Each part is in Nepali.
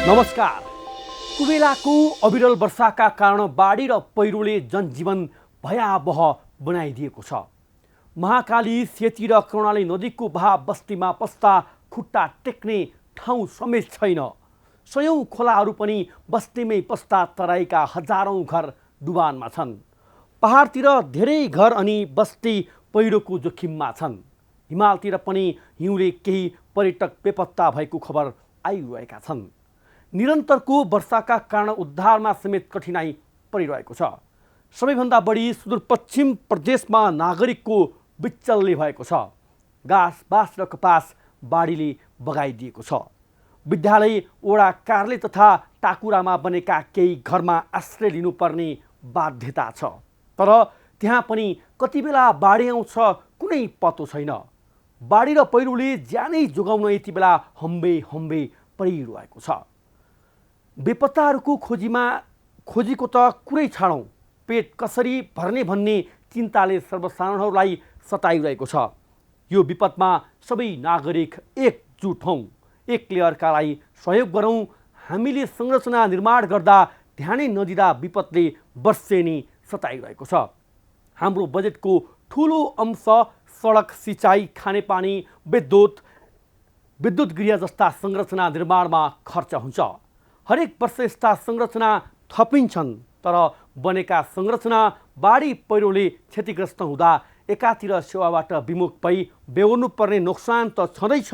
नमस्कार। कुबेलाको अविरल वर्षाका कारण बाढी र पहिरोले जनजीवन भयावह बनाइदिएको छ। महाकाली, सेती र कर्णाली नदीको बहाव बस्तीमा पस्दा खुट्टा टेक्ने ठाउँ समेत छैन। सयौं खोलाहरू पनि बस्तीमै पस्दा तराईका हजारौं घर डुबानमा छन्। पहाडतिर धेरै घर अनि बस्ती पहिरोको जोखिममा छन्। हिमालतिर पनि हिउँले केही पर्यटक बेपत्ता भएको खबर आइरहेका छन्। निरन्तरको वर्षाका कारण उद्धारमा समेत कठिनाई परिरहेको छ। सबैभन्दा बढी सुदूरपश्चिम प्रदेशमा नागरिकको विचल्य भएको छ। घाँस, बाँस र कपास बाढीले बगाइदिएको छ। विद्यालय, वडा कार्यालय तथा टाकुरामा बनेका केही घरमा आश्रय लिनुपर्ने बाध्यता छ। तर त्यहाँ पनि कति बेला बाढी आउँछ कुनै पत्तो छैन। बाढी र पहिरोले ज्यानै जोगाउन यति बेला हम्बे हम्बे परिरहेको छ। बेपत्ताहरूको खोजीको त कुरै छाडौँ, पेट कसरी भर्ने भन्ने चिन्ताले सर्वसाधारणहरूलाई सताइरहेको छ। यो विपदमा सबै नागरिक एकजुट हौँ, एकले अर्कालाई सहयोग गरौँ। हामीले संरचना निर्माण गर्दा ध्यानै नदिँदा विपदले वर्षेनी सताइरहेको छ। हाम्रो बजेटको ठुलो अंश सडक, सिँचाइ, खानेपानी, विद्युत गृह जस्ता संरचना निर्माणमा खर्च हुन्छ। हरेक वर्ष यस्ता संरचना थपिन्छन्, तर बनेका संरचना बाढी पहिरोले क्षतिग्रस्त हुँदा एकातिर सेवाबाट विमुख भई बेहोर्नु पर्ने नोक्सान त छँदैछ,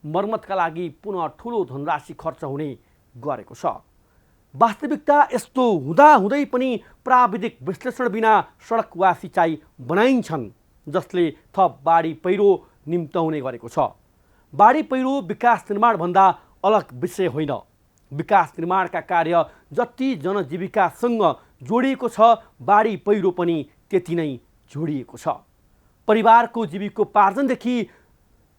मर्मतका लागि पुनः ठुलो धनराशि खर्च हुने गरेको छ। वास्तविकता यस्तो हुँदाहुँदै पनि प्राविधिक विश्लेषण बिना सडक वा सिँचाइ बनाइन्छन्, जसले थप बाढी पहिरो निम्त्याउने गरेको छ। बाढी पहिरो विकास निर्माणभन्दा अलग विषय होइन। विकास निर्माणका कार्य जति जनजीविकासँग जोडिएको छ, बाढी पहिरो पनि त्यति नै जोडिएको छ। परिवारको जीविकोपार्जनदेखि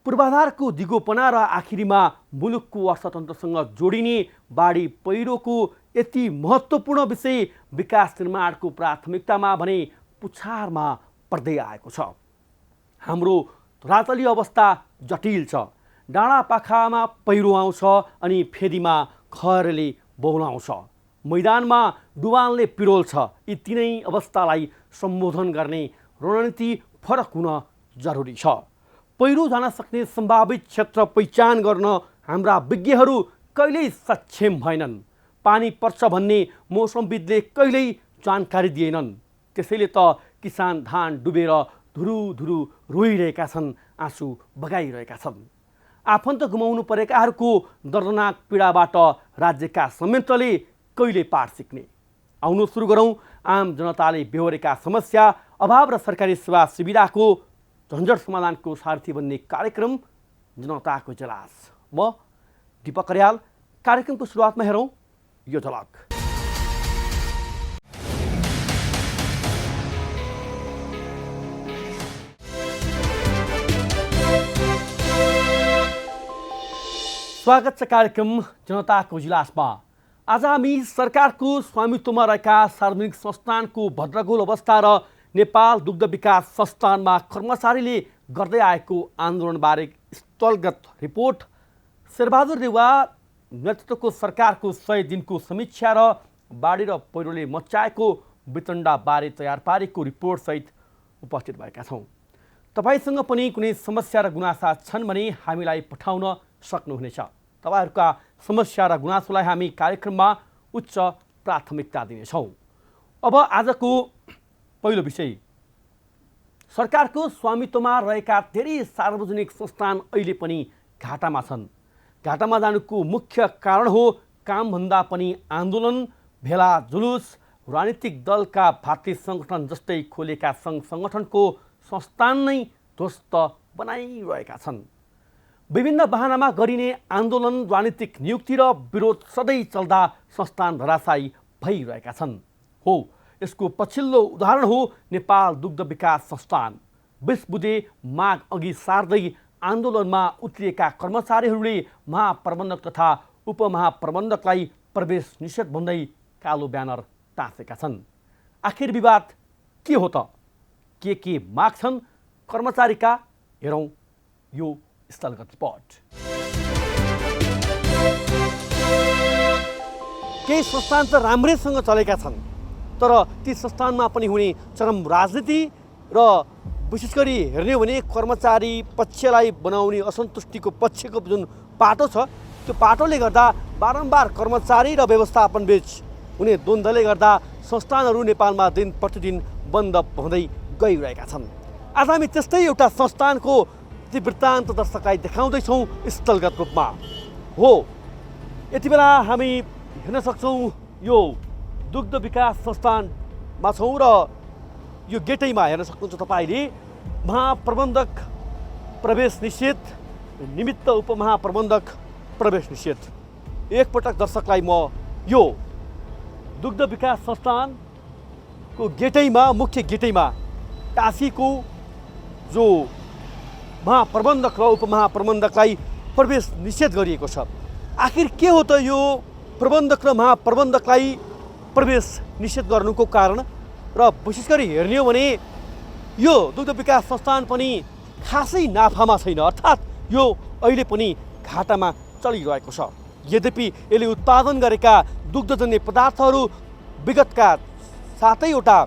पूर्वाधारको दिगोपना र आखिरीमा मुलुकको अर्थतन्त्रसँग जोडिने बाढी पहिरोको यति महत्त्वपूर्ण विषय विकास निर्माणको प्राथमिकतामा भने पुछारमा पर्दै आएको छ। हाम्रो धरातलीय अवस्था जटिल छ। डाँडापाखामा पहिरो आउँछ अनि फेदीमा खहरले बौलाउँछ। मैदानमा डुबानले पिरोल्छ। यी तीनै अवस्थालाई सम्बोधन गर्ने रणनीति फरक हुन जरुरी छ। पहिरो जान सक्ने सम्भावित क्षेत्र पहिचान गर्न हाम्रा विज्ञहरू कहिल्यै सक्षम भएनन्। पानी पर्छ भन्ने मौसमविदले कहिल्यै जानकारी दिएनन्। त्यसैले त किसान धान डुबेर धुरुधुरु रोइरहेका छन्, आँसु बगाइरहेका छन्। आफन्त गुमाउनु परेकाहरूको दर्दनाक पीडाबाट राज्यका संयन्त्रले कहिले पाठ सिक्ने? आउनु सुरु गरौँ आम जनताले बेहोरेका समस्या, अभाव र सरकारी सेवा सुविधाको झन्झट समाधानको सारथी बन्ने कार्यक्रम जनताको इजलास। म दीपक अर्याल। कार्यक्रमको सुरुवातमा हेरौँ यो झलक। स्वागत छ कार्यक्रम जनताको इजलासमा। आज हामी सरकारको स्वामित्वमा रहेका सार्वजनिक संस्थानको भद्रगोल अवस्था र नेपाल दुग्ध विकास संस्थानमा कर्मचारीले गर्दै आएको आन्दोलनबारे स्थलगत रिपोर्ट, शेरबहादुर देउवा नेतृत्वको सरकारको 100 दिनको समीक्षा र बाढी र पहिरोले मच्चाएको वितण्डाबारे तयार पारेको रिपोर्टसहित उपस्थित भएका छौँ। तपाईसँग पनि कुनै समस्या र गुनासा छन् भने हामीलाई पठाउन सक्नुहुनेछ। तपाईहरूका समस्या र गुनासोलाई हामी कार्यक्रममा उच्च प्राथमिकता दिनेछौँ। अब आजको पहिलो विषय, सरकारको स्वामित्वमा रहेका धेरै सार्वजनिक संस्थान अहिले पनि घाटामा छन्। घाटामा जानुको मुख्य कारण हो कामभन्दा पनि आन्दोलन, भेला जुलुस, राजनीतिक दलका भातृ सङ्गठन जस्तै खोलेका सङ्घ सङ्गठनको संस्थान नै ध्वस्त बनाइरहेका छन्। विभिन्न बहानामा गरिने आन्दोलन, राजनीतिक नियुक्ति र विरोध सधैँ चल्दा संस्थान धराशायी भइरहेका छन्। हो, यसको पछिल्लो उदाहरण हो नेपाल दुग्ध विकास संस्थान। 20 बुँदे माग अघि सार्दै आन्दोलनमा उत्रिएका कर्मचारीहरूले महाप्रबन्धक तथा उपमहाप्रबन्धकलाई प्रवेश निषेध भन्दै कालो ब्यानर टाँसेका छन्। आखिर विवाद के हो त? के माग छन् कर्मचारीका? हेरौँ यो स्थलगत रिपोर्ट। केही संस्थान त राम्रैसँग चलेका छन्, तर ती संस्थानमा पनि हुने चरम राजनीति र विशेष गरी हेर्ने हो भने कर्मचारी पक्षलाई बनाउने असन्तुष्टिको पक्षको जुन पाटो छ, त्यो पाटोले गर्दा बारम्बार कर्मचारी र व्यवस्थापन बीच हुने द्वन्द्वले गर्दा संस्थानहरू नेपालमा दिन प्रतिदिन बन्द हुँदै गइरहेका छन्। आज हामी त्यस्तै एउटा संस्थानको ती वृत्तान्त दर्शकलाई देखाउँदैछौँ स्थलगत रूपमा। हो, यति बेला हामी हेर्न सक्छौँ यो दुग्ध विकास संस्थानमा छौँ र यो गेटैमा हेर्न सक्नुहुन्छ तपाईँले महाप्रबन्धक प्रवेश निषेध, निमित्त उपमहाप्रबन्धक प्रवेश निषेध। एकपटक दर्शकलाई म यो दुग्ध विकास संस्थानको गेटैमा, मुख्य गेटैमा टाँसीको जो महाप्रबन्धक र उपमहाप्रबन्धकलाई प्रवेश निषेध गरिएको छ। आखिर के हो त यो प्रबन्धक र महाप्रबन्धकलाई प्रवेश निषेध गर्नुको कारण? र विशेष गरी हेर्ने हो भने यो दुग्ध विकास संस्थान पनि खासै नाफामा छैन, अर्थात् यो अहिले पनि घाटामा चलिरहेको छ। यद्यपि यसले उत्पादन गरेका दुग्धजन्य पदार्थहरू विगतका 7वटा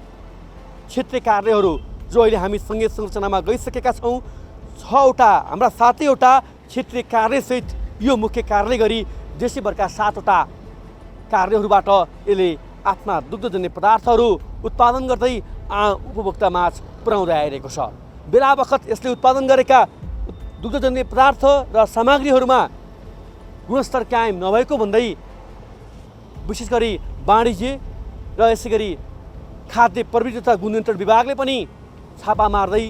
क्षेत्रीय कार्यालयहरू जो अहिले हामी सङ्घीय संरचनामा गइसकेका छौँ, 6वटा हाम्रा 7वटा क्षेत्रीय कार्यालयसहित यो मुख्य कार्यालय गरी देशैभरका 7वटा कार्यालयहरूबाट यसले आफ्ना दुग्धजन्य पदार्थहरू उत्पादन गर्दै उपभोक्ता माझ पुर्याउँदै आइरहेको छ। बेला बखत यसले उत्पादन गरेका दुग्धजन्य पदार्थ र सामग्रीहरूमा गुणस्तर कायम नभएको भन्दै विशेष गरी वाणिज्य र यसै गरी खाद्य प्रविधि तथा गुण नियन्त्रण विभागले पनि छापा मार्दै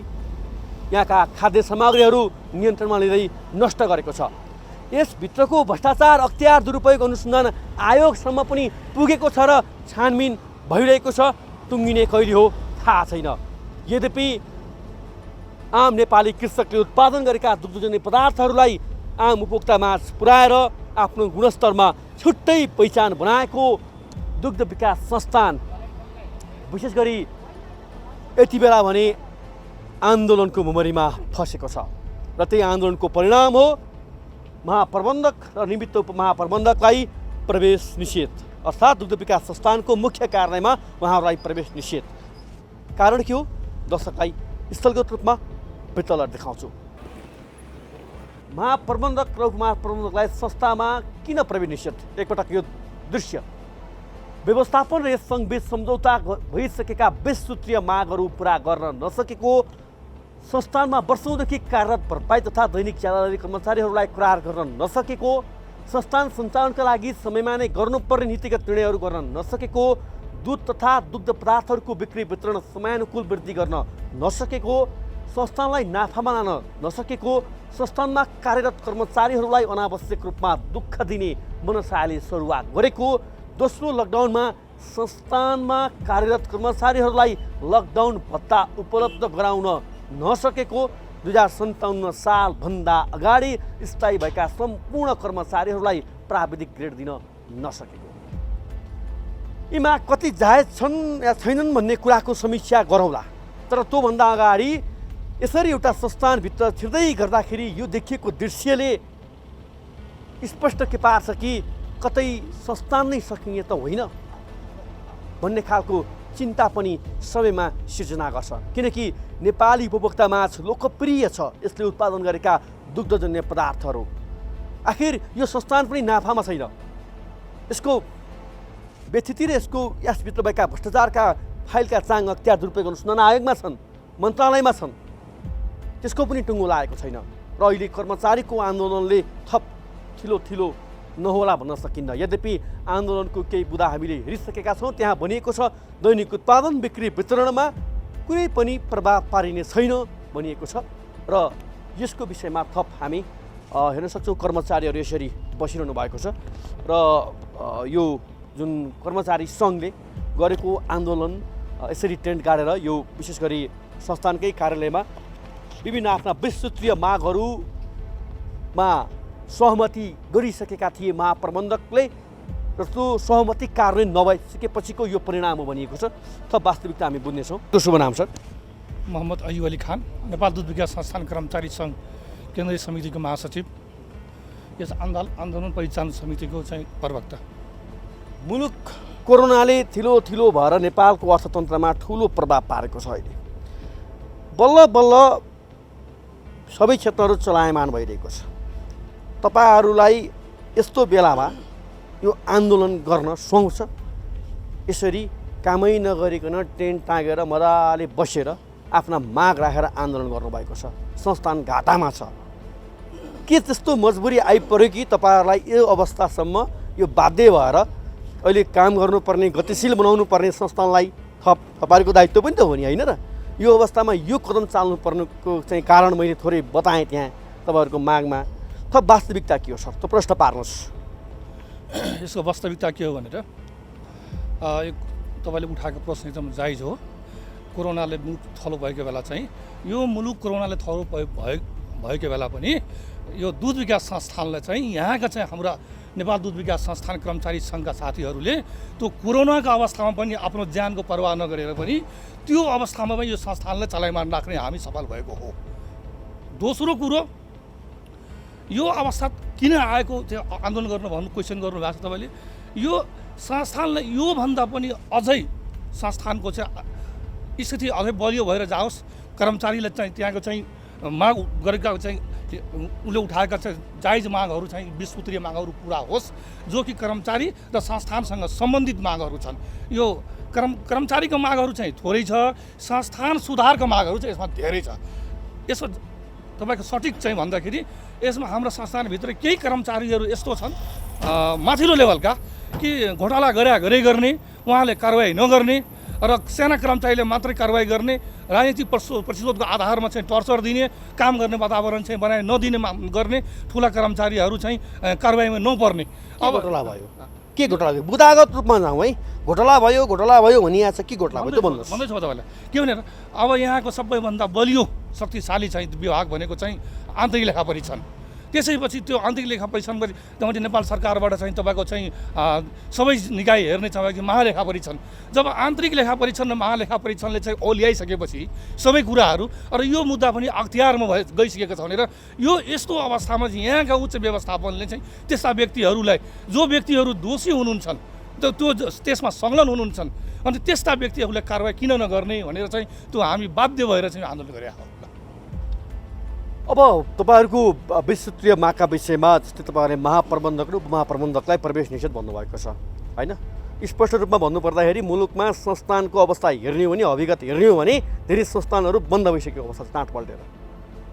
यहाँका खाद्य सामग्रीहरू नियन्त्रणमा लिँदै नष्ट गरेको छ। यसभित्रको भ्रष्टाचार, अख्तियार दुरुपयोग अनुसन्धान आयोगसम्म पनि पुगेको छ र छानबिन भइरहेको छ। टुङ्गिने कहिले हो थाहा छैन। यद्यपि आम नेपाली कृषकले उत्पादन गरेका दुग्धजन्य पदार्थहरूलाई आम उपभोक्ता माझ पुर्याएर आफ्नो गुणस्तरमा छुट्टै पहिचान बनाएको दुग्ध विकास संस्थान विशेष गरी यति बेला भने आन्दोलनको मुमरीमा फसेको छ र त्यही आन्दोलनको परिणाम हो महाप्रबन्धक र निमित्त उपमहाप्रबन्धकलाई प्रवेश निषेध, अर्थात् दुग्ध विकास संस्थानको मुख्य कार्यालयमा उहाँहरूलाई प्रवेश निषेध। कारण के हो? दर्शकलाई स्थलगत रूपमा वृत्तलाई देखाउँछु। महाप्रबन्धक र उपमहाप्रबन्धकलाई संस्थामा किन प्रवेश निषेध? एकपटक यो दृश्य। व्यवस्थापन र यस सङ्घबीच सम्झौता भइसकेका 20 सूत्रीय मागहरू पुरा गर्न नसकेको, संस्थानमा वर्षौँदेखि कार्यरत भरपाई तथा दैनिक ज्यादादारी कर्मचारीहरूलाई करार गर्न नसकेको, संस्थान सञ्चालनका लागि समयमा नै गर्नुपर्ने नीतिगत निर्णयहरू गर्न नसकेको, दुध तथा दुग्ध पदार्थहरूको बिक्री वितरण समयानुकूल वृद्धि गर्न नसकेको, संस्थानलाई नाफामा लान नसकेको, संस्थानमा कार्यरत कर्मचारीहरूलाई अनावश्यक रूपमा दुःख दिने मनसायले सरुवा गरेको, दोस्रो लकडाउनमा संस्थानमा कार्यरत कर्मचारीहरूलाई लकडाउन भत्ता उपलब्ध गराउन नसकेको, 2057 सालभन्दा अगाडि स्थायी भएका सम्पूर्ण कर्मचारीहरूलाई प्राविधिक ग्रेड दिन नसकेको। यीमा कति जायज छन् या छैनन् भन्ने कुराको समीक्षा गरौँला। तर त्योभन्दा अगाडि यसरी एउटा संस्थानभित्र छिर्दै गर्दाखेरि यो देखिएको दृश्यले स्पष्ट के पार्छ कि कतै संस्थान नै सकिने त होइन भन्ने खालको चिन्ता पनि सबैमा सिर्जना गर्छ। किनकि नेपाली उपभोक्ता माझ लोकप्रिय छ यसले उत्पादन गरेका दुग्धजन्य पदार्थहरू। आखिर यो संस्थान पनि नाफामा छैन। यसको व्यथिति र यसभित्र भएका भ्रष्टाचारका फाइलका चाङ अख्तियार दुरुपयोग अनुसन्धान आयोगमा छन्, मन्त्रालयमा छन्, त्यसको पनि टुङ्गो लागेको छैन। र अहिले कर्मचारीको आन्दोलनले थप थिलो नहोला भन्न सकिन्न। यद्यपि आन्दोलनको केही बुदा हामीले हेरिसकेका छौँ। त्यहाँ भनिएको छ दैनिक उत्पादन बिक्री वितरणमा कुनै पनि प्रभाव पारिने छैन भनिएको छ र यसको विषयमा थप हामी हेर्न सक्छौँ। कर्मचारीहरू यसरी बसिरहनु भएको छ र यो जुन कर्मचारी सङ्घले गरेको आन्दोलन यसरी टेन्ट गाडेर यो विशेष गरी संस्थानकै कार्यालयमा विभिन्न आफ्ना 20 सूत्रीय मागहरूमा सहमति गरिसकेका थिए महाप्रबन्धकले र त्यो सहमति कार्यान्वयन नभइसकेपछिको यो परिणाम हो भनिएको छ। थप वास्तविकता हामी बुझ्नेछौँ। त्यो शुभ नाम सर? मोहम्मद अयुब अली खान, नेपाल दुध विकास संस्थान कर्मचारी सङ्घ केन्द्रीय समितिको महासचिव, यस आन्दोलन परिचालन समितिको चाहिँ प्रवक्ता। मुलुक कोरोनाले थिलो भएर नेपालको अर्थतन्त्रमा ठुलो प्रभाव पारेको छ। अहिले बल्ल बल्ल सबै क्षेत्रहरू चलायमान भइरहेको छ। तपाईहरूलाई यस्तो बेलामा यो आन्दोलन गर्न सुहाउँछ? यसरी कामै नगरिकन टेन्ट टाँगेर मजाले बसेर आफ्ना माग राखेर आन्दोलन गर्नुभएको छ, संस्थान घाटामा छ। के त्यस्तो मजबुरी आइपर्यो कि तपाईँहरूलाई यो अवस्थासम्म यो बाध्य भएर अहिले काम गर्नुपर्ने, गतिशील बनाउनु पर्ने संस्थानलाई तपाईँहरूको दायित्व पनि त हो नि, होइन र? यो अवस्थामा यो कदम चाल्नुपर्नेको चाहिँ कारण मैले थोरै बताएँ त्यहाँ तपाईँहरूको मागमा। थप वास्तविकता के हो सर, त्यो प्रश्न पार्नुहोस्। यसको वास्तविकता के हो भनेर तपाईँले उठाएको प्रश्न एकदम जायज हो। कोरोनाले मुलुक थलो भएको बेला चाहिँ यो मुलुक कोरोनाले थलो भएको बेला पनि यो दुध विकास संस्थानलाई चाहिँ यहाँका चाहिँ हाम्रा नेपाल दुध विकास संस्थान कर्मचारी सङ्घका साथीहरूले त्यो कोरोनाको अवस्थामा पनि आफ्नो ज्यानको परवाह नगरेर पनि त्यो अवस्थामा पनि यो संस्थानलाई चलायमान राख्ने हामी सफल भएको हो। दोस्रो कुरो, यो अवस्था किन आएको त्यो आन्दोलन गर्न भन्नु क्वेसन गर्नुभएको छ तपाईँले। यो संस्थानलाई योभन्दा पनि अझै संस्थानको चाहिँ स्थिति अझै बलियो भएर जाओस्, कर्मचारीले चाहिँ त्यहाँको चाहिँ माग गरेका चाहिँ उसले उठाएका चाहिँ जायज मागहरू चाहिँ 20 सूत्रीय मागहरू पुरा होस्, जो कि कर्मचारी र संस्थानसँग सम्बन्धित मागहरू छन्। यो कर्मचारीको मागहरू चाहिँ थोरै छ, संस्थान सुधारको मागहरू चाहिँ यसमा धेरै छ। यसो तपाईँको सठिक चाहिँ भन्दाखेरि यसमा हाम्रो संस्थानभित्र केही कर्मचारीहरू यस्तो छन् माथिल्लो लेभलका कि घोटाला गरे गर्ने, उहाँले कारवाही नगर्ने र साना कर्मचारीले मात्रै कारवाही गर्ने, राजनीतिक प्रतिशोधको आधारमा चाहिँ टर्चर दिने, काम गर्ने वातावरण चाहिँ बनाए नदिने गर्ने, ठुला कर्मचारीहरू चाहिँ कारवाहीमा नपर्ने। अब घोटाला भयो, के घोटाला भयो? बुदागत रूपमा जाउँ है। घोटाला भयो भनिएको छ, के घोटाला भयो त्यो भन्नुहोस्। भन्दैछु म तपाईँलाई के भनेर। अब यहाँको सबैभन्दा बलियो शक्तिशाली चाहिँ विभाग भनेको चाहिँ आन्तरिक लेखा परीक्षण। त्यसैपछि त्यो आन्तरिक लेखा परीक्षण गरी तपाईँले नेपाल सरकारबाट चाहिँ तपाईँको चाहिँ सबै निकाय हेर्ने चाहिँ महालेखा परीक्षण। जब आन्तरिक लेखा परीक्षण र महालेखा परीक्षणले चाहिँ ओल्याइसकेपछि सबै कुराहरू र यो मुद्दा पनि अख्तियारमा गइसकेको छ भनेर यो यस्तो अवस्थामा चाहिँ यहाँका उच्च व्यवस्थापनले चाहिँ त्यस्ता व्यक्तिहरूलाई, जो व्यक्तिहरू दोषी हुनुहुन्छन्, त्यो त्यसमा संलग्न हुनुहुन्छन्, अनि त्यस्ता व्यक्तिहरूलाई कारवाही किन नगर्ने भनेर चाहिँ त्यो हामी बाध्य भएर चाहिँ आन्दोलन गरेका हौँ। अब तपाईँहरूको 20 सूत्रीय मागका विषयमा जस्तै तपाईँहरूले महाप्रबन्धक र उपमहाप्रबन्धकलाई प्रवेश निषेध भन्नुभएको छ, होइन? स्पष्ट रूपमा भन्नुपर्दाखेरि मुलुकमा संस्थानको अवस्था हेर्ने हो भने, अभिगत हेर्ने हो भने धेरै संस्थानहरू बन्द भइसकेको अवस्था छ, टाँट पल्टेर।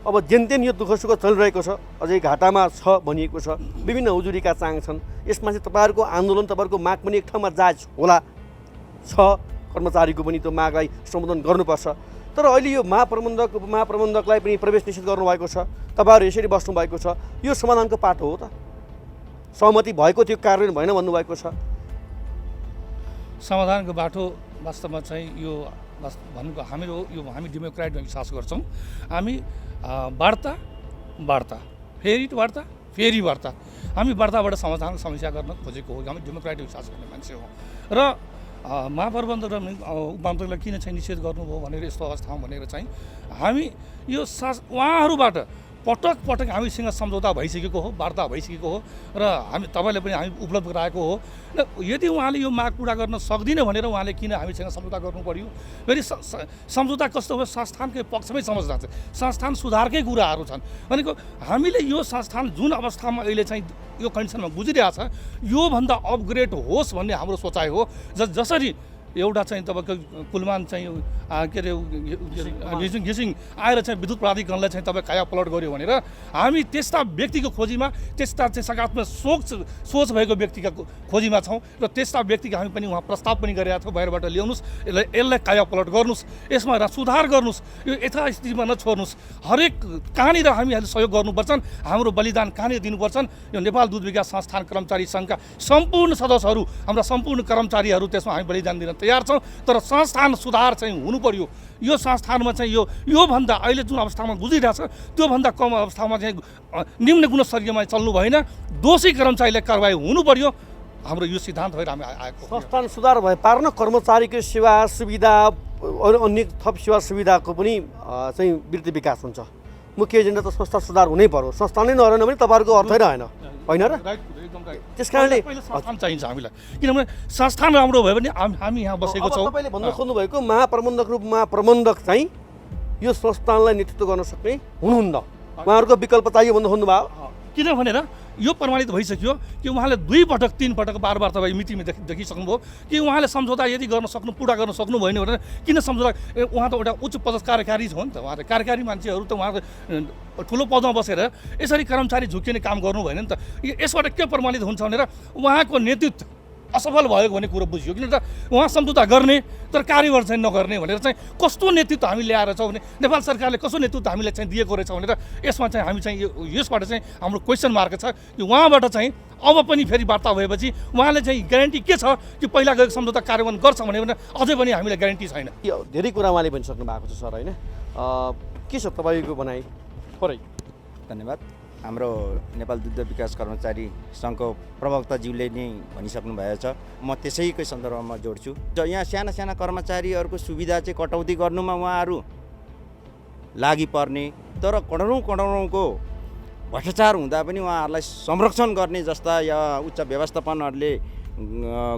अब जेनतेन यो दुःख सुख चलिरहेको छ, अझै घाटामा छ भनिएको छ, विभिन्न उजुरीका चाङ छन्। यसमा चाहिँ तपाईँहरूको आन्दोलन, तपाईँहरूको माग पनि एक ठाउँमा जायज होला छ, कर्मचारीको पनि त्यो मागलाई सम्बोधन गर्नुपर्छ। तर अहिले यो महाप्रबन्धक उपमहाप्रबन्धकलाई पनि प्रवेश निषेध गर्नुभएको छ, तपाईँहरू यसरी बस्नुभएको छ, यो समाधानको पाटो हो त? सहमति भएको थियो, कार्यान्वयन भएन भन्नुभएको छ। समाधानको बाटो वास्तवमा चाहिँ यो भनेको हामी डेमोक्रेटमा विश्वास गर्छौँ। हामी वार्ता फेरि वार्ता, हामी वार्ताबाट समाधान समस्या गर्न खोजेको हो। हामी डेमोक्रेटिक विश्वास गर्ने मान्छे हो। र महाप्रबन्धक र उपमहाप्रबन्धकलाई किन चाहिँ निषेध गर्नुभयो भनेर यस्तो अवस्थामा भनेर चाहिँ हामी यो उहाँहरूबाट पटक हामीसँग सम्झौता भइसकेको हो, वार्ता भइसकेको हो र तपाईँले पनि हामी उपलब्ध गराएको हो। र यदि उहाँले यो माग पुरा गर्न सक्दिनँ भनेर उहाँले किन हामीसँग सम्झौता गर्नु पर्यो? फेरि सम्झौता कस्तो हो? संस्थानकै पक्षमै सम्झौता छ, संस्थान सुधारकै कुराहरू छन्। भनेको हामीले यो संस्थान जुन अवस्थामा अहिले चाहिँ यो कन्डिसनमा गुजिरहेको छ, योभन्दा अपग्रेड होस् भन्ने हाम्रो सोचाइ हो। जसरी एउटा चाहिँ तपाईँको कुलमान चाहिँ के अरे घिसिङ आएर चाहिँ विद्युत प्राधिकरणलाई चाहिँ तपाईँ काया पलट गर्यो भनेर हामी त्यस्ता व्यक्तिको खोजीमा, त्यस्ता चाहिँ सकारात्मक सोच भएको व्यक्तिका खोजीमा छौँ र त्यस्ता व्यक्तिको हामी पनि उहाँ प्रस्ताव पनि गरेका छौँ। बाहिरबाट ल्याउनुहोस्, यसलाई काया पलट गर्नुहोस्, यसमा सुधार गर्नुहोस्, यो यथास्थितिमा नछोड्नुहोस्। हरेक कहाँनिर हामीहरूले सहयोग गर्नुपर्छन्, हाम्रो बलिदान कहाँनिर दिनुपर्छन्, यो नेपाल दुध विकास संस्थान कर्मचारी सङ्घका सम्पूर्ण सदस्यहरू, हाम्रा सम्पूर्ण कर्मचारीहरू त्यसमा हामी बलिदान दिन तयार छौँ। तर संस्थान सुधार चाहिँ हुनु पर्यो। यो संस्थानमा चाहिँ योभन्दा अहिले जुन अवस्थामा गुजिरहेछ त्योभन्दा कम अवस्थामा चाहिँ निम्न गुणस्तरीयमा चल्नु भएन। दोषी कर्मचारीलाई कारवाही हुनु पर्यो। हाम्रो यो सिद्धान्त भएर हामी आएको। संस्थान सुधार भए पार्न कर्मचारीको सेवा सुविधा, अरू अन्य थप सेवा सुविधाको पनि चाहिँ वृद्धि विकास हुन्छ। मुख्य एजेन्डा त संस्था सुधार हुनै पर्यो। संस्था नै नरहेन भने तपाईँहरूको अर्थै रहेन, होइन र? राइट कुरा, एकदम राइट। त्यस कारणले पहिला संस्थान चाहिन्छ हामीलाई, किनभने संस्थान राम्रो भयो भने हामी यहाँ बसेको छौँ। तपाईँले भन्न खोज्नुभएको महाप्रबन्धक चाहिँ यो संस्थानलाई नेतृत्व गर्न सक्ने हुनुहुन्न, उहाँहरूको विकल्प चाहियो भन्नु खोज्नुभयो। किन भनेर यो प्रमाणित भइसक्यो कि उहाँले 2 पटक 3 पटक बार तपाईँ मितिमा देखिसक्नुभयो कि उहाँले सम्झौता यदि पुरा गर्न सक्नु भएन भनेर किन सम्झौता। उहाँ त एउटा उच्च पद कार्यकारी छ नि त, उहाँले कार्यकारी मान्छेहरू त उहाँको ठुलो पदमा बसेर यसरी कर्मचारी झुक्किने काम गर्नु भएन नि त। यसबाट के प्रमाणित हुन्छ भनेर उहाँको नेतृत्व असफल भएको भन्ने कुरो बुझियो। किन त उहाँ सम्झौता गर्ने तर कार्यवाही चाहिँ नगर्ने भनेर चाहिँ कस्तो नेतृत्व हामी ल्याएर छौँ भने नेपाल सरकारले कस्तो नेतृत्व हामीलाई चाहिँ दिएको रहेछ भनेर यसमा चाहिँ हामी चाहिँ यसबाट चाहिँ हाम्रो क्वेसन मार्क छ कि उहाँबाट चाहिँ अब पनि फेरि वार्ता भएपछि उहाँले चाहिँ ग्यारेन्टी के छ कि पहिला गएको सम्झौता कार्यान्वयन गर्छ भने अझै पनि हामीलाई ग्यारेन्टी छैन। धेरै कुरा उहाँले भनिसक्नु भएको छ सर, होइन? के छ तपाईँको भनाइ थोरै? धन्यवाद। हाम्रो नेपाल दुग्ध विकास कर्मचारी सङ्घको प्रवक्ताज्यूले नै भनिसक्नु भएको छ, म त्यसैकै सन्दर्भमा जोड्छु। यहाँ साना साना कर्मचारीहरूको सुविधा चाहिँ कटौती गर्नुमा उहाँहरू लागि पर्ने, तर करोडौँको भ्रष्टाचार हुँदा पनि उहाँहरूलाई संरक्षण गर्ने जस्ता या उच्च व्यवस्थापनहरूले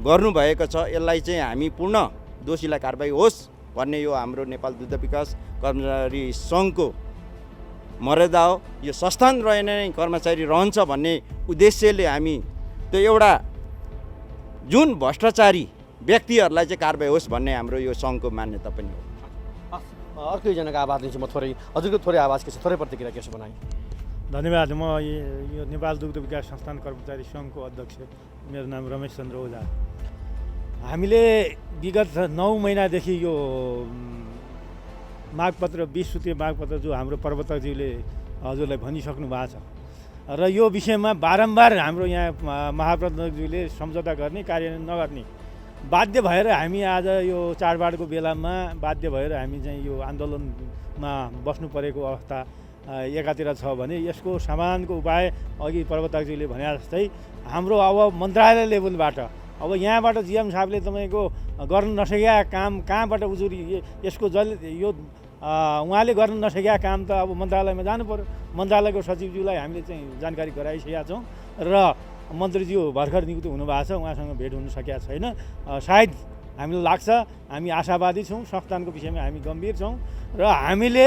गर्नुभएको छ। यसलाई चाहिँ हामी पूर्ण दोषीलाई कारबाही होस् भन्ने यो हाम्रो नेपाल दुग्ध विकास कर्मचारी सङ्घको मर्यादा हो। यो संस्थान रहेन नै कर्मचारी रहन्छ भन्ने उद्देश्यले हामी त्यो एउटा जुन भ्रष्टाचारी व्यक्तिहरूलाई चाहिँ कारबाही होस् भन्ने हाम्रो यो सङ्घको मान्यता पनि हो। अर्को एकजनाको आवाज लिन्छु म थोरै, हजुरको थोरै आवाज के छ, थोरै प्रतिक्रिया के छ भनाइ? धन्यवाद। म यो नेपाल दुग्ध विकास संस्थान कर्मचारी सङ्घको अध्यक्ष, मेरो नाम रमेश चन्द्र ओझा। हामीले विगत 9 महिनादेखि यो मागपत्र 20 सूत्रीय मागपत्र जो हाम्रो प्रवक्ताज्यूले हजुरलाई भनिसक्नु भएको छ र यो विषयमा बारम्बार हाम्रो यहाँ महाप्रबन्धकज्यूले सम्झौता गर्ने कार्यान्वयन नगर्ने बाध्य भएर हामी आज यो चाडबाडको बेलामा बाध्य भएर हामी चाहिँ यो आन्दोलनमा बस्नु परेको अवस्था एकातिर छ भने यसको समाधानको उपाय अघि प्रवक्ताज्यूले भने जस्तै हाम्रो अब मन्त्रालय लेभलबाट अब यहाँबाट जिएम साहबले तपाईँको गर्न नसकेका काम कहाँबाट उजुरी यसको यो उहाँले गर्न नसकेका काम त अब मन्त्रालयमा जानु पर्यो। मन्त्रालयको सचिवज्यूलाई हामीले चाहिँ जानकारी गराइसकेका छौँ र मन्त्रीज्यू भर्खर नियुक्त हुनुभएको छ, उहाँसँग भेट हुन सकेका छैन। सायद हामीलाई लाग्छ, हामी आशावादी छौँ, संस्थानको विषयमा हामी गम्भीर छौँ र हामीले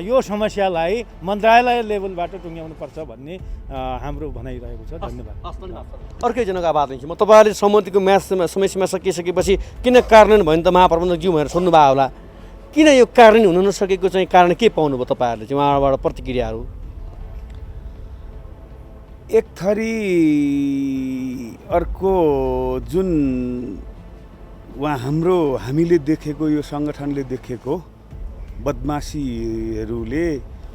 यो समस्यालाई मन्त्रालय लेभलबाट टुङ्ग्याउनुपर्छ भन्ने हाम्रो भनाइरहेको छ। धन्यवाद। अर्को एकजनाको आवाज लिन्छु म। तपाईँहरूले सहमतिको समयसीमा सकिसकेपछि किन कार्यान्वयन भयो नि त महाप्रबन्धकज्यू भनेर सोध्नुभयो होला, किन यो कार्यान्वयन हुन नसकेको चाहिँ कारण के पाउनुभयो तपाईँहरूले चाहिँ उहाँबाट प्रतिक्रियाहरू? एक थरी अर्को जुन हामीले देखेको यो सङ्गठनले देखेको बदमासीहरूले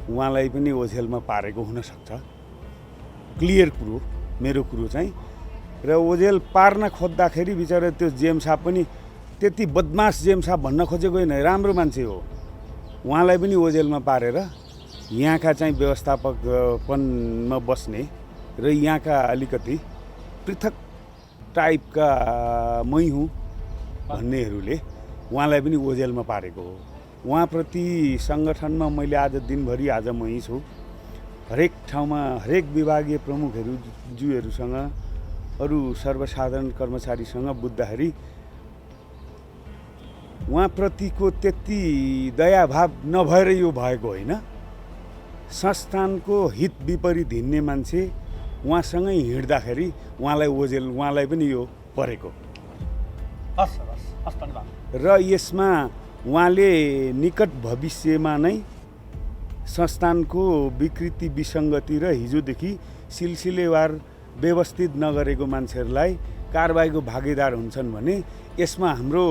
उहाँलाई पनि ओझेलमा पारेको हुनसक्छ। क्लियर कुरो मेरो कुरो चाहिँ, र ओझेल पार्न खोज्दाखेरि बिचरा त्यो जेएम साहब पनि त्यति बदमास जेएम साहब भन्न खोजेको होइन, राम्रो मान्छे हो। उहाँलाई पनि ओझेलमा पारेर यहाँका चाहिँ व्यवस्थापनमा बस्ने र यहाँका अलिकति पृथक टाइपका मै हुँ भन्नेहरूले उहाँलाई पनि ओझेलमा पारेको हो। उहाँप्रति सङ्गठनमा मैले आज दिनभरि आज मै छु, हरेक ठाउँमा हरेक विभागीय प्रमुखज्यूहरूसँग अरू सर्वसाधारण कर्मचारीसँग बुझ्दाखेरि उहाँप्रतिको त्यति दयाभाव नभएर यो भएको होइन। संस्थानको हित विपरीत हिँड्ने मान्छे उहाँसँगै हिँड्दाखेरि उहाँलाई पनि यो परेको र यसमा उहाँले निकट भविष्यमा नै संस्थानको विकृति विसङ्गति र हिजोदेखि सिलसिलेवार व्यवस्थित नगरेको मान्छेहरूलाई कारबाहीको भागीदार हुन्छन् भने यसमा हाम्रो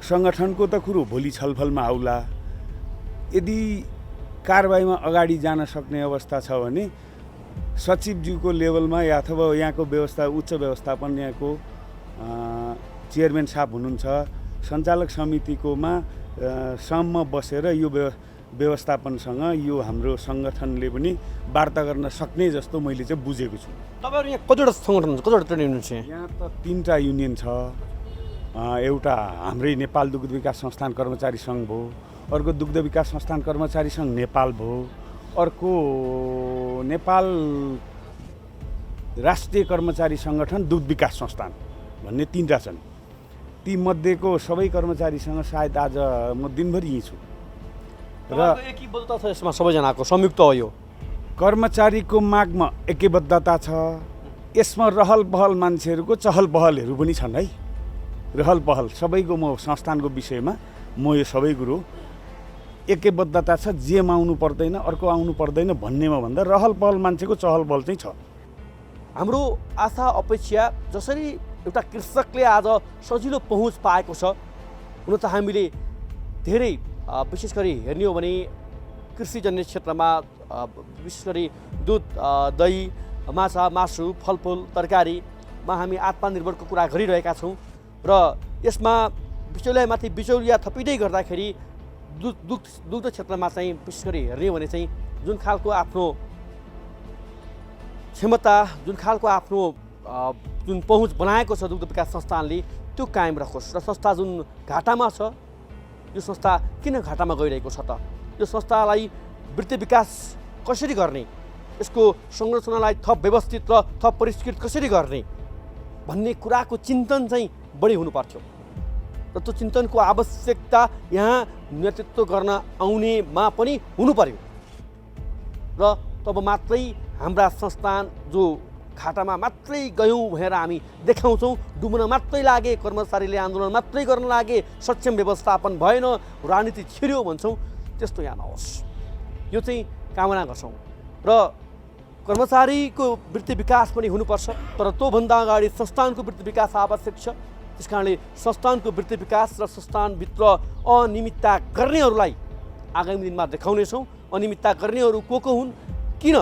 सङ्गठनको त कुरो भोलि छलफलमा आउला। यदि कारबाहीमा अगाडि जान सक्ने अवस्था छ भने सचिवज्यूको लेभलमा या अथवा यहाँको उच्च व्यवस्थापन यहाँको चेयरम्यान साहब हुनुहुन्छ, सञ्चालक समितिकोमा सम्म बसेर यो व्यवस्थापनसँग यो हाम्रो सङ्गठनले पनि वार्ता गर्न सक्ने जस्तो मैले चाहिँ बुझेको छु। तपाईँहरू यहाँ कतिवटा सङ्गठन हुन्छ, कतिवटा ट्रेड युनियन छ? यहाँ त 3टा युनियन छ। एउटा हाम्रै नेपाल दुग्ध विकास संस्थान कर्मचारी सङ्घ भयो, अर्को दुग्ध विकास संस्थान कर्मचारी सङ्घ नेपाल भयो, अर्को नेपाल राष्ट्रिय कर्मचारी सङ्गठन दुग्ध विकास संस्थान भन्ने 3टा छन्। ती मध्येको सबै कर्मचारीसँग सायद आज म दिनभरि यहीँ छु र एकबद्धता छ यसमा, सबैजनाको संयुक्त हो यो। कर्मचारीको मागमा एकबद्धता छ। यसमा रहल पहल मान्छेहरूको चहल पहलहरू पनि छन् है। रहल पहल सबैको म संस्थानको विषयमा म यो सबै कुरो एकबद्धता छ। जेमा आउनु पर्दैन, अर्को आउनु पर्दैन भन्नेमा भन्दा रहल पहल मान्छेको चहल पहल चाहिँ छ। हाम्रो आशा अपेक्षा जसरी एउटा कृषकले आज सजिलो पहुँच पाएको छ, हुन त हामीले धेरै विशेष गरी हेर्ने हो भने कृषिजन्य क्षेत्रमा विशेष गरी दुध, दही, माछा, मासु, फलफुल, तरकारीमा हामी आत्मनिर्भरको कुरा गरिरहेका छौँ र यसमा बिचौलियामाथि बिचौलिया थपिँदै गर्दाखेरि दुग्ध क्षेत्रमा चाहिँ विशेष गरी हेर्ने हो भने चाहिँ जुन खालको आफ्नो क्षमता, जुन खालको आफ्नो जुन पहुँच बनाएको छ दुग्ध विकास संस्थानले, त्यो कायम रहोस्। र संस्था जुन घाटामा छ, यो संस्था किन घाटामा गइरहेको छ त? यो संस्थालाई वृत्ति विकास कसरी गर्ने, यसको संरचनालाई थप व्यवस्थित र थप परिष्कृत कसरी गर्ने भन्ने कुराको चिन्तन चाहिँ बढी हुनुपर्थ्यो र त्यो चिन्तनको आवश्यकता यहाँ नेतृत्व गर्न आउनेमा पनि हुनु पर्यो र तब मात्रै हाम्रा संस्थान जो घाटामा मात्रै गयौँ भनेर हामी देखाउँछौँ, डुब्न मात्रै लागे, कर्मचारीले आन्दोलन मात्रै गर्न लागे, सक्षम व्यवस्थापन भएन, राजनीति छिर्यो भन्छौँ, त्यस्तो यहाँ नहोस्। यो चाहिँ कामना गर्छौँ र कर्मचारीको वृत्ति विकास पनि हुनुपर्छ, तर त्योभन्दा अगाडि संस्थानको वृत्ति विकास आवश्यक छ। त्यस कारणले संस्थानको वृत्ति विकास र संस्थानभित्र अनियमितता गर्नेहरूलाई आगामी दिनमा देखाउनेछौँ। अनियमितता गर्नेहरू को हुन्, किन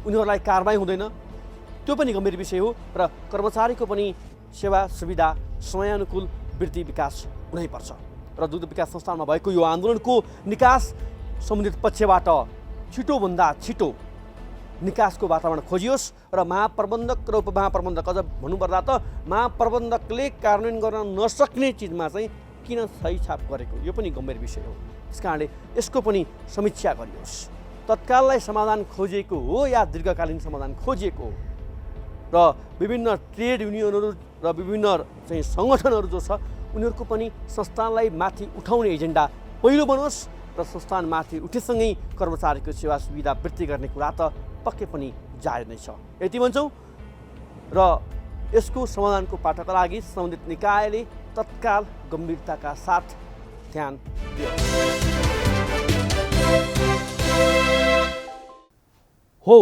उनीहरूलाई कारबाही हुँदैन, त्यो पनि गम्भीर विषय हो र कर्मचारीको पनि सेवा सुविधा समयानुकूल वृद्धि विकास हुनैपर्छ र दुग्ध विकास संस्थानमा भएको यो आन्दोलनको निकास सम्बन्धित पक्षबाट छिटोभन्दा छिटो निकासको वातावरण खोजियोस् र महाप्रबन्धक र उपमहाप्रबन्धक, अझ भन्नुपर्दा त महाप्रबन्धकले कार्यान्वयन गर्न नसक्ने चिजमा चाहिँ किन सही छाप गरेको, यो पनि गम्भीर विषय हो। त्यस कारणले यसको पनि समीक्षा गरियोस्। तत्काललाई समाधान खोजिएको हो या दीर्घकालीन समाधान खोजिएको हो र विभिन्न ट्रेड युनियनहरू र विभिन्न चाहिँ सङ्गठनहरू जो छ उनीहरूको पनि संस्थानलाई माथि उठाउने एजेन्डा पहिलो बनोस् र संस्थानमाथि उठेसँगै कर्मचारीको सेवा सुविधा वृद्धि गर्ने कुरा त पक्कै पनि जारी नै छ। यति भन्छौँ र यसको समाधानको पाटोका लागि सम्बन्धित निकायले तत्काल गम्भीरताका साथ ध्यान दियोस्। हो,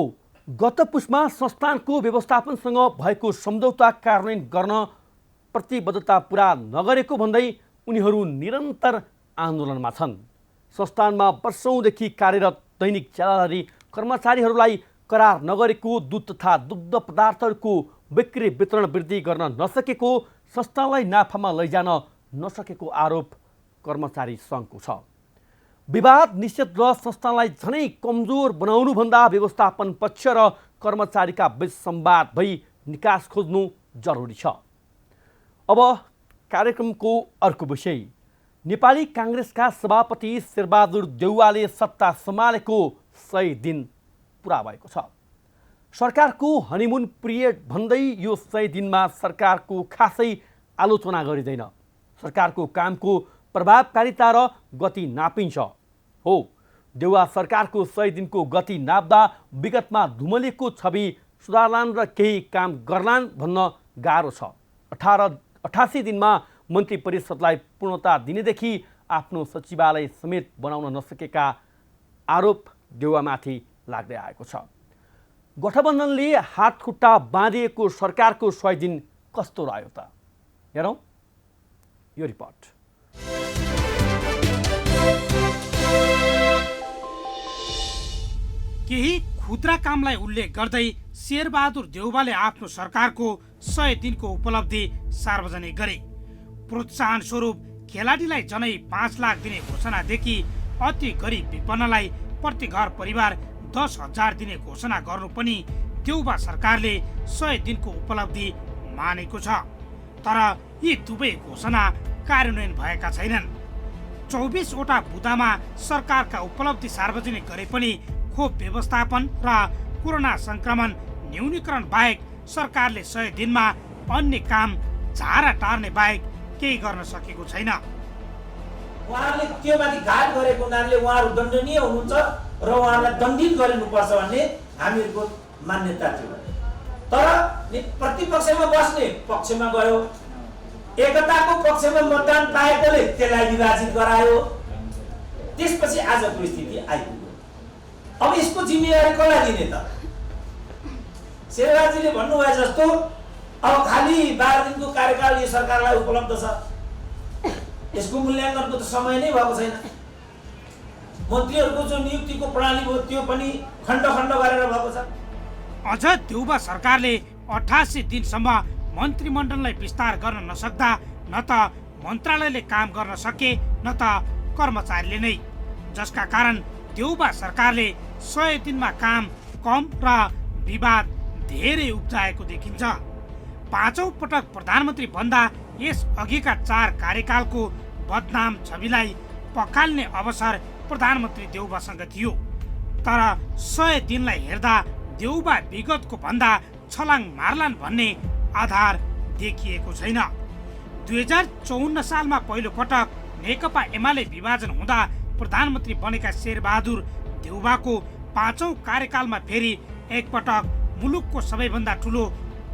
गत पुसमा संस्थानको व्यवस्थापनसँग भएको सम्झौता कार्यान्वयन गर्न प्रतिबद्धता पुरा नगरेको भन्दै उनीहरू निरन्तर आन्दोलनमा छन्। संस्थानमा वर्षौँदेखि कार्यरत दैनिक ज्यालाधारी कर्मचारीहरूलाई करार नगरेको दुध तथा दुग्ध पदार्थहरूको बिक्री वितरण वृद्धि गर्न नसकेको, संस्थालाई नाफामा लैजान नसकेको आरोप कर्मचारी सङ्घको छ। विवाद निषेध र संस्थानलाई झनै कमजोर बनाउनुभन्दा व्यवस्थापन पक्ष र कर्मचारीका बीच संवाद भई निकास खोज्नु जरुरी छ। अब कार्यक्रमको अर्को विषय, नेपाली काङ्ग्रेसका सभापति शेरबहादुर देउवाले सत्ता सम्हालेको 100 दिन पुरा भएको छ। सरकारको हनिमुन पिरियड भन्दै यो 100 दिनमा सरकारको खासै आलोचना गरिँदैन। सरकारको कामको प्रभावकारिता र गति नापिन्छ। हो, देउवा सरकारको 100 दिनको गति नाप्दा विगतमा धुमलेको छवि सुधारलान् र केही काम गर्लान् भन्न गाह्रो छ। 88 दिनमा मन्त्री परिषदलाई पूर्णता दिनेदेखि आफ्नो सचिवालय समेत बनाउन नसकेका आरोप देउवामाथि लाग्दै आएको छ। गठबन्धनले हातखुट्टा बाँधिएको सरकारको 100 दिन कस्तो रह्यो त? हेरौँ यो रिपोर्ट। केही खुद्रा कामलाई उल्लेख गर्दै शेरबहादुर देउवाले आफ्नो सरकारको 100 दिनको उपलब्धि सार्वजनिक गरे। प्रोत्साहन स्वरूप खेलाडीलाई जनै 5 लाख दिने घोषणादेखि अति गरिब विपन्नलाई प्रति घर परिवार 10,000 दिने घोषणा गर्नु पनि देउवा सरकारले 100 दिनको उपलब्धि मानेको छ। तर यी दुवै घोषणा कार्यान्वयन भएका छैनन्। 24वटा बुँदामा सरकारका उपलब्धि सार्वजनिक गरे पनि खोप व्यवस्थापन र कोरोना संक्रमण न्यूनीकरण बाहेक सरकारले 100 दिनमा अन्य काम झारा टार्ने बाहेक केही गर्न सकेको छैन। उहाँहरूले त्योमाथि घाट गरेको हुनाले उहाँहरू दण्डनीय हुनुहुन्छ र उहाँहरूलाई दण्डित गरिनुपर्छ भन्ने हामीहरूको मान्यता थियो। तर प्रतिपक्षमा बस्ने पक्षमा गयो, एकताको पक्षमा मतदान पाएकोले त्यसलाई विभाजित गरायो, त्यसपछि आजको स्थिति आइपुग्यो। अब यसको जिम्मेवारी कसलाई दिने त? शेरबहादुरजीले भन्नुभए जस्तो अब खालि 12 दिनको कार्यकाल यो सरकारलाई उपलब्ध छ, यसको मूल्याङ्कनको त समय नै भएको छैन। मन्त्रीहरूको जो नियुक्तिको प्रणाली भयो त्यो पनि खण्ड खण्ड गरेर भएको छ। अझ देउबा सरकारले 88 दिनसम्म मन्त्रीमण्डललाई विस्तार गर्न नसक्दा न त मन्त्रालयले काम गर्न सके न त कर्मचारीले नै, जसका कारण देउबा सरकारले 100 दिनमा काम कम र विवाद धेरै उब्जाएको देखिन्छ। 5औं पटक प्रधानमन्त्री बन्दा यस अघिका 4 कार्यकालको बदनाम छविलाई पखाल्ने अवसर प्रधानमन्त्री देउबासँग थियो। तर 100 दिनलाई हेर्दा देउबा विगतको भन्दा छलाङ मार्लान् भन्ने आधार देखिएको छैन। 2054 सालमा पहिलो पटक नेकपा एमाले विभाजन हुँदा प्रधानमन्त्री बनेका शेरबहादुर देउबाको 5औं कार्यकालमा फेरि एकपटक मुलुकको सबैभन्दा ठुलो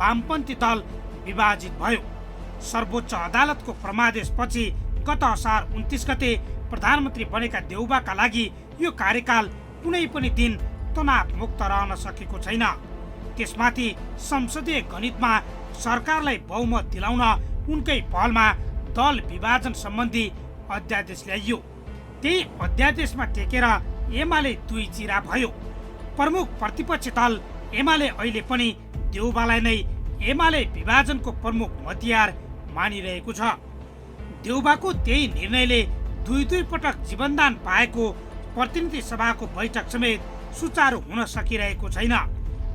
वामपन्थी दल विभाजित भयो। सर्वोच्च अदालतको प्रमादेशपछि गत असार 29 गते प्रधानमन्त्री बनेका देउबाका लागि यो कार्यकाल कुनै पनि दिन तनावमुक्त रहन सकेको छैन। त्यसमाथि संसदीय गणितमा सरकारलाई बहुमत दिलाउन उनकै पहलमा दल विभाजन सम्बन्धी अध्यादेश ल्याइयो। त्यही अध्यादेशमा टेकेर एमाले 2 चिरा भयो। प्रमुख प्रतिपक्षी दल एमाले अहिले पनि देउबालाई नै एमाले विभाजनको प्रमुख हतियार मानिरहेको छ। देउबाको त्यही निर्णयले 2 पटक जीवनदान पाएको प्रतिनिधि सभाको बैठक समेत सुचारू हुन सकिरहेको छैन।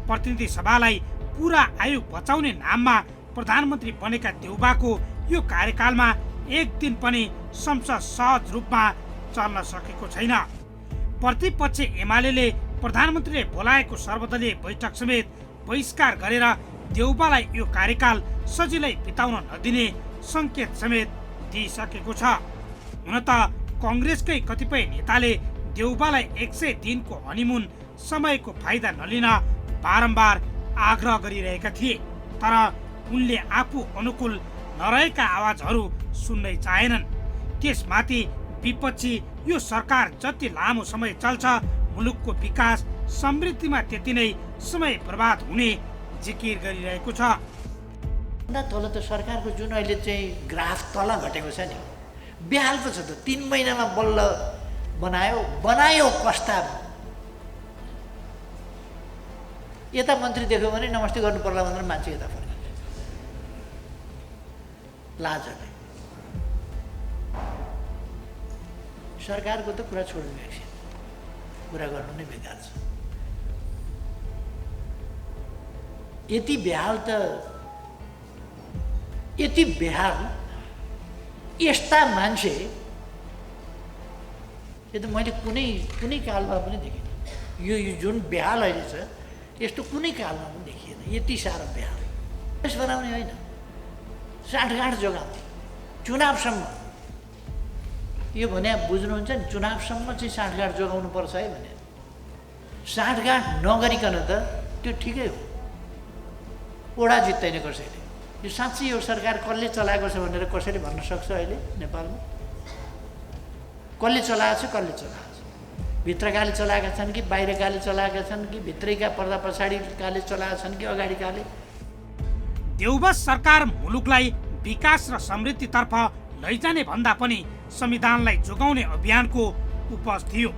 प्रतिनिधि सभालाई पूरा आयु बचाउने नाममा प्रधानमन्त्री बनेका देउबाको यो कार्यकालमा एक दिन पनि संसद सहज रूपमा चल्न सकेको छैन। प्रतिपक्ष एमाले प्रधानमन्त्रीले बोलाएको सर्वदलीय बैठक समेत बहिष्कार गरेर देउबालाई यो कार्यकाल सजिलै बिताउन नदिने संकेत समेत दिइसकेको छ। हुन त कङ्ग्रेसकै कतिपय नेताले देउबालाई 100 दिनको हनिमुन समयको फाइदा नलिन बारम्बार आग्रह गरिरहेका थिए, तर उनले आफू अनुकूल नरहेका आवाजहरू सुन्नै चाहेनन्। त्यसमाथि विपक्षी यो सरकार जति लामो समय चल्छ मुलुकको विकास समृद्धिमा त्यति नै समय बर्बाद हुने जिकिर गरिरहेको छ। तल त सरकारको जुन अहिले चाहिँ ग्राफ तल घटेको छ नि, बेहाल त छ त। 3 महिनामा बल्ल बनायो प्रस्ताव, यता मन्त्री देख्यो भने नमस्ते गर्नु पर्ला भनेर मान्छे यता फर्किन्छ लाजले। सरकारको त कुरा छोड्नु एकछिन, कुरा गर्नु नै बेकार छ। यति बेहाल यस्ता मान्छे यो त मैले कुनै कालमा पनि देखिनँ। यो जुन बेहाल अहिले छ यस्तो कुनै कालमा पनि देखिएन। यति साह्रो बेहाल देश बनाउने होइन, साँठगाँठ जोगाउने चुनावसम्म। यो भने बुझ्नुहुन्छ नि, चुनावसम्म चाहिँ साँठगाँठ जोगाउनु पर्छ है भने। साँठगाँठ नगरिकन त त्यो ठिकै हो, ओडा जित्दैन कसैले। यो साँच्चै यो सरकार कसले चलाएको छ भनेर कसैले भन्न सक्छ अहिले नेपालमा? कसले चलाएको छ, कसले चलाएको छ? भित्रकाले चलाएका छन् कि बाहिरकाले चलाएका छन् कि भित्रैका पर्दा पछाडिकाले चलाएका छन् कि अगाडिकाले? देउबा सरकार मुलुकलाई विकास र समृद्धितर्फ लैजाने भन्दा पनि संविधानलाई जोगाउने अभियानको उपज थियो।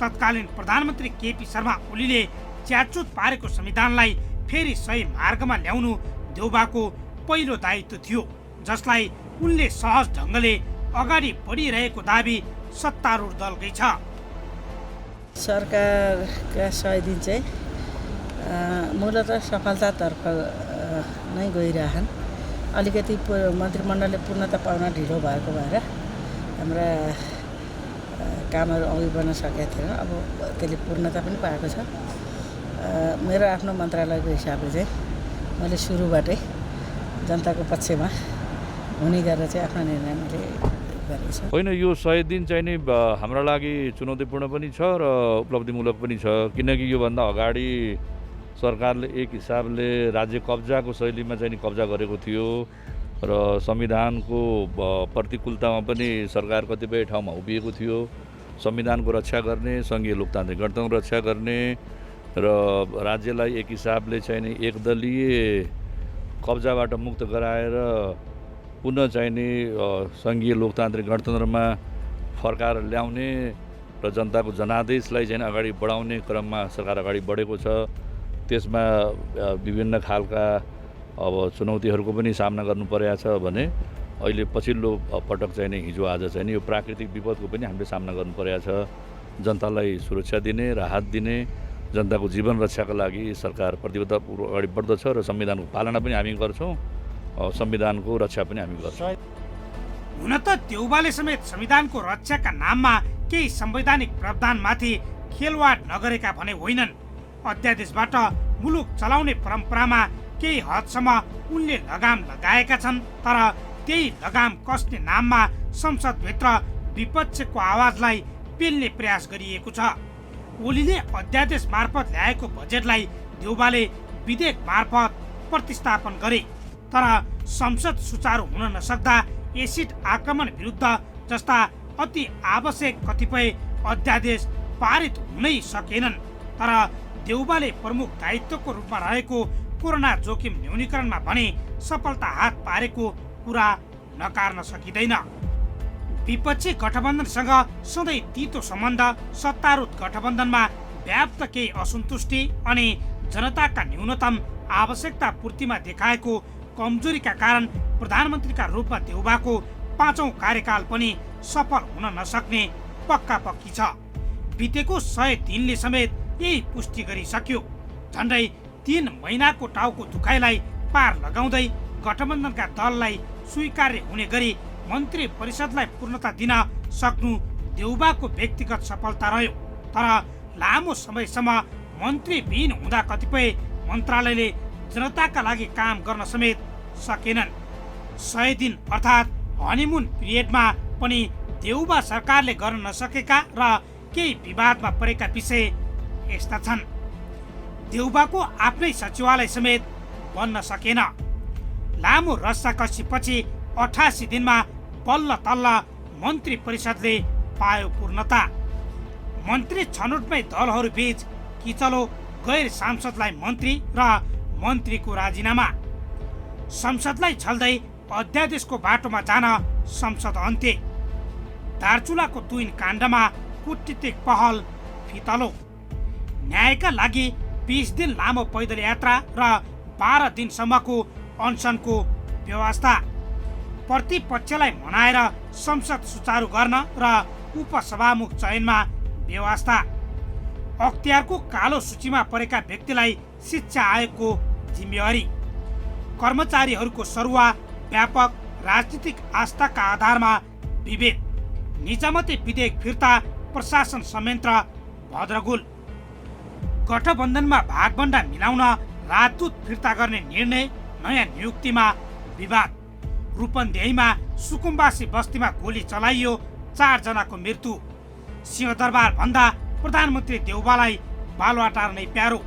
तत्कालीन प्रधानमन्त्री केपी शर्मा ओलीले च्याचुत पारेको संविधानलाई फेरि सही मार्गमा ल्याउनु देउबाको पहिलो दायित्व थियो, जसलाई उनले सहज ढङ्गले अगाडि बढिरहेको दाबी सत्तारूढ दलकै छ। सरकारका 100 दिन चाहिँ मूलतः सफलतातर्फ नै गइरहन्। अलिकति मन्त्रीमण्डलले पूर्णता पाउन ढिलो भएको भएर हाम्रा कामहरू अघि बढ्न सकेको थिएन। अब त्यसले पूर्णता पनि पाएको छ। मेरो आफ्नो मन्त्रालयको हिसाबले चाहिँ मैले सुरुबाटै जनताको पक्षमा हुने गरेर चाहिँ आफ्नो निर्णय मैले गरेको छु। होइन, यो 100 दिन चाहिँ नि हाम्रो लागि चुनौतीपूर्ण पनि छ र उपलब्धिमूलक पनि छ, किनकि योभन्दा अगाडि सरकारले एक हिसाबले राज्य कब्जाको शैलीमा चाहिँ नि कब्जा गरेको थियो र संविधानको प्रतिकूलतामा पनि सरकार कतिपय ठाउँमा उभिएको थियो। संविधानको रक्षा गर्ने, सङ्घीय लोकतान्त्रिक गणतन्त्र रक्षा गर्ने र राज्यलाई एक हिसाबले चाहिँ नि एकदलीय कब्जाबाट मुक्त गराएर पुनः चाहिँ नि सङ्घीय लोकतान्त्रिक गणतन्त्रमा फर्काएर ल्याउने र जनताको जनादेशलाई चाहिँ अगाडि बढाउने क्रममा सरकार अगाडि बढेको छ। त्यसमा विभिन्न खालका अब चुनौतीहरूको पनि सामना गर्नु परेको छ भने अहिले पछिल्लो पटक चाहिँ नि हिजो आज चाहिँ नि यो प्राकृतिक विपदको पनि हामीले सामना गर्नु परेको छ। जनतालाई सुरक्षा दिने, राहत दिने, जनताको जीवन रक्षाका लागि सरकार प्रतिबद्धपूर्वक अगाडि बढ्दछ र संविधानको पालना पनि हामी गर्छौँ, संविधानको रक्षा पनि हामी गर्छौँ। हुन त देउबाले समेत संविधानको रक्षाका नाममा केही संवैधानिक प्रावधानमाथि खेलवाड नगरेका भने होइनन्। अध्यादेशबाट मुलुक चलाउने परम्परामा केही हदसम्म उनले लगाम लगाएका छन्, तर त्यही लगाम कस्ने नाममा संसदभित्र विपक्षको आवाजलाई पेल्ने प्रयास गरिएको छ। ओलीले अध्यादेश मार्फत ल्याएको बजेटलाई देउबाले विधेयक मार्फत प्रतिस्थापन गरे, तर संसद सुचारू हुन नसक्दा एसिड आक्रमण विरुद्ध जस्ता अति आवश्यक कतिपय अध्यादेश पारित हुनै सकेनन्। तर देउबाले प्रमुख दायित्वको रूपमा रहेको कोरोना जोखिम न्यूनीकरणमा भने सफलता हात पारेको कुरा नकार्न सकिँदैन। विपक्षी गठबन्धनसँग सधैँ तीतो सम्बन्ध, सत्तारूढ गठबन्धनमा व्याप्त केही असन्तुष्टि अनि जनताका न्यूनतम आवश्यकता पूर्तिमा देखाएको कमजोरीका कारण प्रधानमन्त्रीका रूपमा देउबाको 5औं कार्यकाल पनि सफल हुन नसक्ने पक्का पक्की छ। बितेको 100 दिनले समेत यही पुष्टि गरिसक्यो। झन्डै 3 महिनाको टाउको दुखाइलाई पार लगाउँदै गठबन्धनका दललाई स्वीकार्य हुने गरी मन्त्री परिषदलाई पूर्णता दिन सक्नु देउबाको व्यक्तिगत सफलता रह्यो। तर लामो समयसम्म मन्त्रीविहीन हुँदा कतिपय मन्त्रालयले जनताका लागि काम गर्न समेत सकेनन्। 100 दिन अर्थात् हनीमुन पिरियडमा पनि देउबा सरकारले गर्न नसकेका र केही विवादमा परेका विषय यस्ता छन्। देउबाको आफ्नै सचिवालय समेत बन्न सकेन। लामो रस्साकसीपछि 88 दिनमा बल्ल तल्ल मन्त्री परिषदले पायो पूर्णता। मन्त्री छनौटमै दलहरू बीच किचलो, गैर सांसदलाई मन्त्री र मन्त्रीको राजीनामा। संसदलाई छल्दै अध्यादेशको बाटोमा जान संसद अन्त्य। दार्चुलाको तुइन काण्डमा कूटनीतिक पहल फितलो। न्यायका लागि 20 दिन लामो पैदल यात्रा र 12 दिनसम्मको अनसनको व्यवस्था। प्रतिपक्षलाई मनाएर संसद सुचारू गर्न र उपसभामुख चयनमा व्यवस्था। अख्तियारको कालो सूचीमा परेका व्यक्तिलाई शिक्षा आयोगको जिम्मेवारी। कर्मचारीहरूको सरुवा व्यापक राजनीतिक आस्थाका आधारमा विभेद। निजामती विधेयक फिर्ता, प्रशासन संयन्त्र भद्रगोल। गठबन्धनमा भागभण्डा मिलाउन राजदूत फिर्ता गर्ने निर्णय, नयाँ नियुक्तिमा विवाद। रूपन्देहीमा सुकुम्बासी बस्तीमा गोली चलाइयो, 4 जनाको मृत्यु। सिंहदरबार भन्दा प्रधानमन्त्री देउबालाई बालुवाटार नै प्यारो।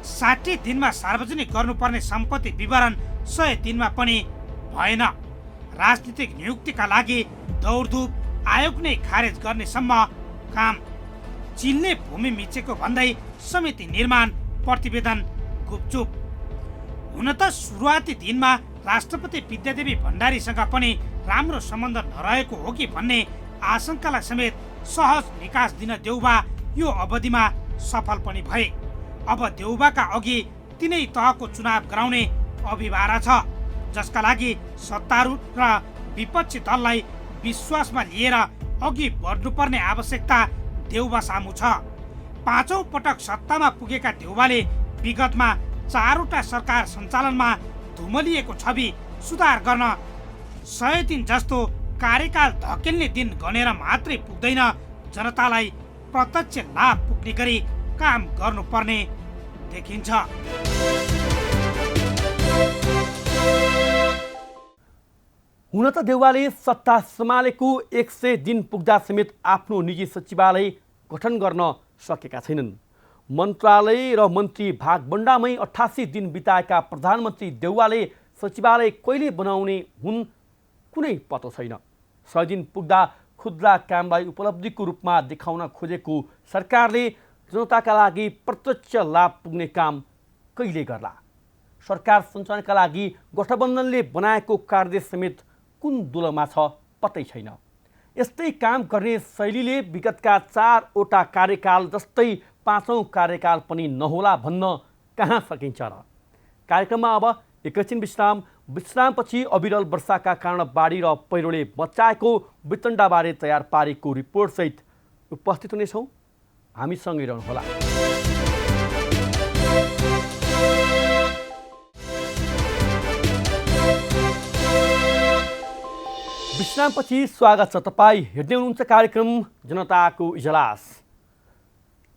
60 दिनमा सार्वजनिक गर्नुपर्ने सम्पत्ति विवरण 100 दिनमा पनि भएन। राजनीतिक नियुक्तिका लागि दौडधुप, आयोग नै खारेज गर्नेसम्म काम। चिलले भूमि मिचेको भन्दै समिति निर्माण, प्रतिवेदन गुपचुप। हुन त सुरुवाती दिनमा राष्ट्रपति विद्यादेवी भण्डारीसँग पनि राम्रो सम्बन्ध नरहेको हो कि भन्ने आशंकालाई समेत सहज निकास दिन देउबा यो अवधिमा सफल पनि भए। अब देउबाका अघि तिनै तहको चुनाव गराउने अभिभारा छ, जसका लागि सत्तारूढ र विपक्षी दललाई विश्वासमा लिएर अघि बढ्नुपर्ने आवश्यकता देउबा सामु छ। 5औं पटक सत्तामा पुगेका देउबाले विगतमा 4वटा सरकार सञ्चालनमा धुमलिएको छवि सुधार गर्न 100 दिन जस्तो कार्यकाल धकेल्ने दिन गनेर मात्रै पुग्दैन, जनतालाई प्रत्यक्ष लाभ पुग्ने गरी काम गर्नुपर्ने देखिन्छ। हुन त देउवाले सत्ता सम्हालेको 100 दिन पुग्दा समेत आफ्नो निजी सचिवालय गठन गर्न सकेका छैनन्। मन्त्रालय र मन्त्री भागबण्डामै 88 दिन बिताएका प्रधानमन्त्री देउवाले सचिवालय कहिले बनाउने हुन् कुनै पत्तो छैन। 100 दिन पुग्दा खुद्रा कामलाई उपलब्धिको रूपमा देखाउन खोजेको सरकारले जनताका लागि प्रत्यक्ष लाभ पुग्ने काम कहिले गर्ला? सरकार सञ्चालनका लागि गठबन्धनले बनाएको कार्यदेश समेत कुन दुलमा छ पत्तै छैन। यस्तै काम गर्ने शैलीले विगतका 4वटा कार्यकाल जस्तै 5औं कार्यकाल पनि नहोला भन्न कहाँ सकिन्छ र? कार्यक्रममा अब एकैछिन विश्रामपछि अविरल वर्षाका कारण बाढी र पहिरोले बचाएको वितण्डाबारे तयार पारेको रिपोर्टसहित उपस्थित हुनेछौँ। हामीसँगै रहनुहोला। विश्रामपछि स्वागत छ। तपाईँ हेर्दै हुनुहुन्छ कार्यक्रम जनताको इजलास।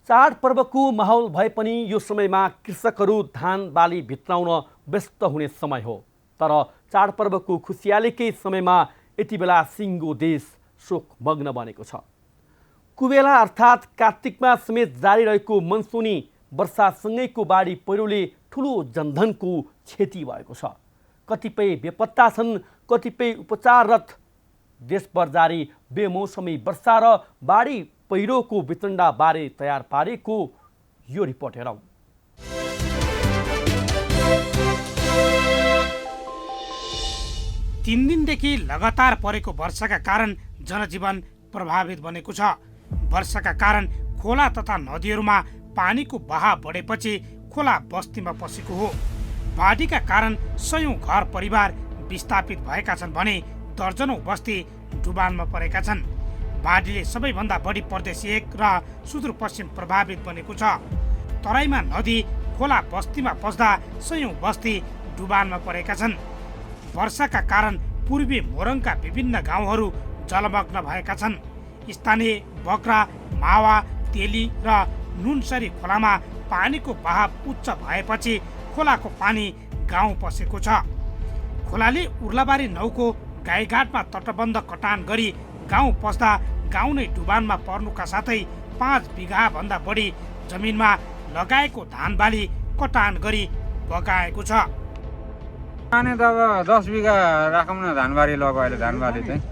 चाडपर्वको माहौल भए पनि यो समयमा कृषकहरू धान बाली भित्राउन व्यस्त हुने समय हो। तर चाडपर्वको खुसियालीकै समयमा यति बेला सिङ्गो देश शोकमग्न बनेको छ। कुबेला अर्थात् कार्तिकमा समेत जारी रहेको मनसुनी वर्षासँगैको बाढी पहिरोले ठुलो जनधनको क्षति भएको छ। कतिपय बेपत्ता छन्, कतिपय उपचाररत। देशभर जारी बेमौसमी वर्षा र बाढी पहिरोको वितण्डाबारे तयार पारेको यो रिपोर्ट हेरौँ। तीन दिनदेखि लगातार परेको वर्षाका कारण जनजीवन प्रभावित बनेको छ। वर्षाका कारण खोला तथा नदीहरूमा पानीको बहाव बढेपछि खोला बस्तीमा पसेको हो। बाढीका कारण सयौं घर परिवार विस्थापित भएका छन् भने दर्जनौं बस्ती डुबानमा परेका छन्। बाढीले सबैभन्दा बढी प्रदेश 1 र सुदूरपश्चिम प्रभावित बनेको छ। तराईमा नदी खोला बस्तीमा पस्दा सयौं बस्ती डुबानमा परेका छन्। वर्षाका कारण पूर्वी मोरङका विभिन्न गाउँहरू जलमग्न भएका छन्। स्थानीय बक्रा, मावा, तेली र नुनसरी खोलामा पानीको बहाव उच्च भएपछि खोलाको पानी गाउँ पसेको छ। खोलाले उर्लाबारी 9 को गाईघाटमा तटबन्ध कटान गरी गाउँ पस्दा गाउँ नै डुबानमा पर्नुका साथै 5 बिघा भन्दा बढी जमिनमा लगाएको धान बाली कटान गरी बगाएको छ। माने त अब 10 बिघा राखौँ न धानबारी लगायो अहिले। धानबारी चाहिँ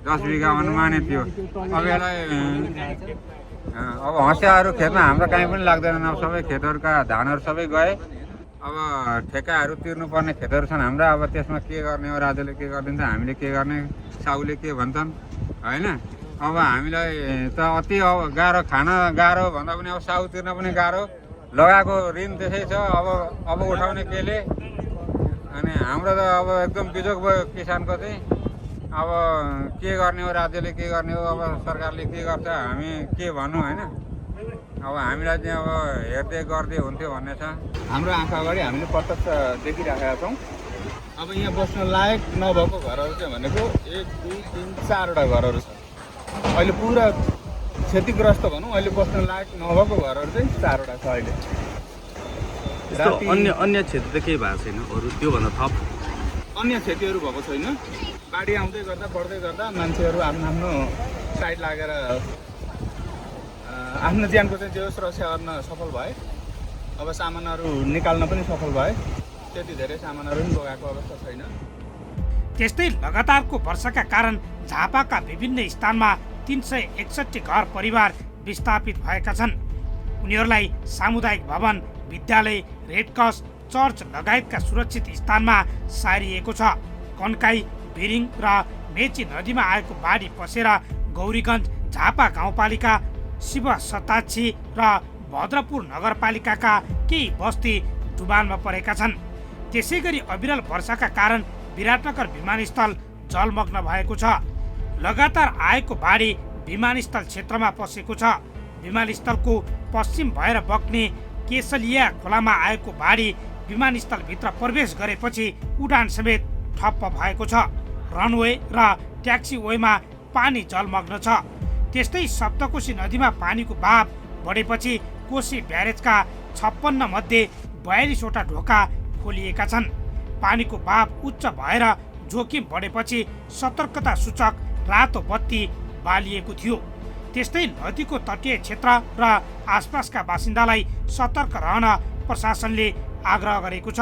10 बिघा अनुमानित थियो। अब यसलाई अब हँसियाहरू खेतमा हाम्रो कहीँ पनि लाग्दैन। अब सबै खेतहरूका धानहरू सबै गए। अब ठेकाहरू तिर्नुपर्ने खेतहरू छन् हाम्रा। अब त्यसमा के गर्ने हो, राज्यले के गरिदिन्छ, हामीले के गर्ने, साउले के भन्छन् होइन। अब हामीलाई त अति अब गाह्रो, खाना गाह्रो भन्दा पनि अब साउ तिर्न पनि गाह्रो। लगाएको ऋण त्यसै छ, अब उठाउने केले। अनि हाम्रो त अब एकदम बिजोग भयो किसानको चाहिँ। अब के गर्ने हो, राज्यले के गर्ने हो, अब सरकारले के गर्छ, हामी के भन्नु होइन। अब हामीलाई चाहिँ अब हेर्दै गर्दै हुन्थ्यो भन्ने छ। हाम्रो आँखा अगाडि हामीले प्रत्यक्ष देखिराखेका छौँ। अब यहाँ बस्न लायक नभएको घरहरू चाहिँ भनेको 1, 2, 3, 4वटा घरहरू छ। अहिले पुरा क्षतिग्रस्त भनौँ। अहिले बस्न लायक नभएको घरहरू चाहिँ 4वटा छ अहिले। अन्य क्षति त केही भएको छैन, अरू त्योभन्दा थप अन्य क्षतिहरू भएको छैन। बाढी आउँदै गर्दा बढ्दै गर्दा मान्छेहरू आफ्नो साइड लागेर आफ्नो ज्यानको चाहिँ जो सुरक्षा गर्न सफल भए। अब सामानहरू निकाल्न पनि सफल भए। त्यति धेरै सामानहरू पनि बगाएको अवस्था छैन। त्यस्तै लगातारको वर्षाका कारण झापाका विभिन्न स्थानमा 361 घर परिवार विस्थापित भएका छन्। उनीहरूलाई सामुदायिक भवन, विद्यालय, रेडक्रस, चर्च लगायतका सुरक्षित स्थानमा सारिएको छ। कन्काई, भिरिङ र मेची नदीमा आएको बाढी पसेर गौरीगञ्ज, झापा गाउँपालिका, शिव सताक्षी र भद्रपुर नगरपालिकाका केही बस्ती डुबानमा परेका छन्। त्यसै गरी अविरल वर्षाका कारण विराटनगर विमानस्थल जलमग्न भएको छ। लगातार आएको बाढी विमानस्थल क्षेत्रमा पसेको छ। विमानस्थलको पश्चिम भएर बग्ने केसलिया खोलामा आएको बाढी विमानस्थलभित्र प्रवेश गरेपछि उडान समेत ठप्प भएको छ। रनवे र ट्याक्सी वेमा पानी जलमग्न छ। त्यस्तै सप्तकोशी नदीमा पानीको बहाव बढेपछि कोशी ब्यारेजका 56 मध्ये 42वटा ढोका खोलिएका छन्। पानीको बहाव उच्च भएर जोखिम बढेपछि सतर्कता सूचक रातो बत्ती बालिएको थियो। त्यस्तै नदीको तटीय क्षेत्र र आसपासका बासिन्दालाई सतर्क रहन प्रशासनले आग्रह गरेको छ।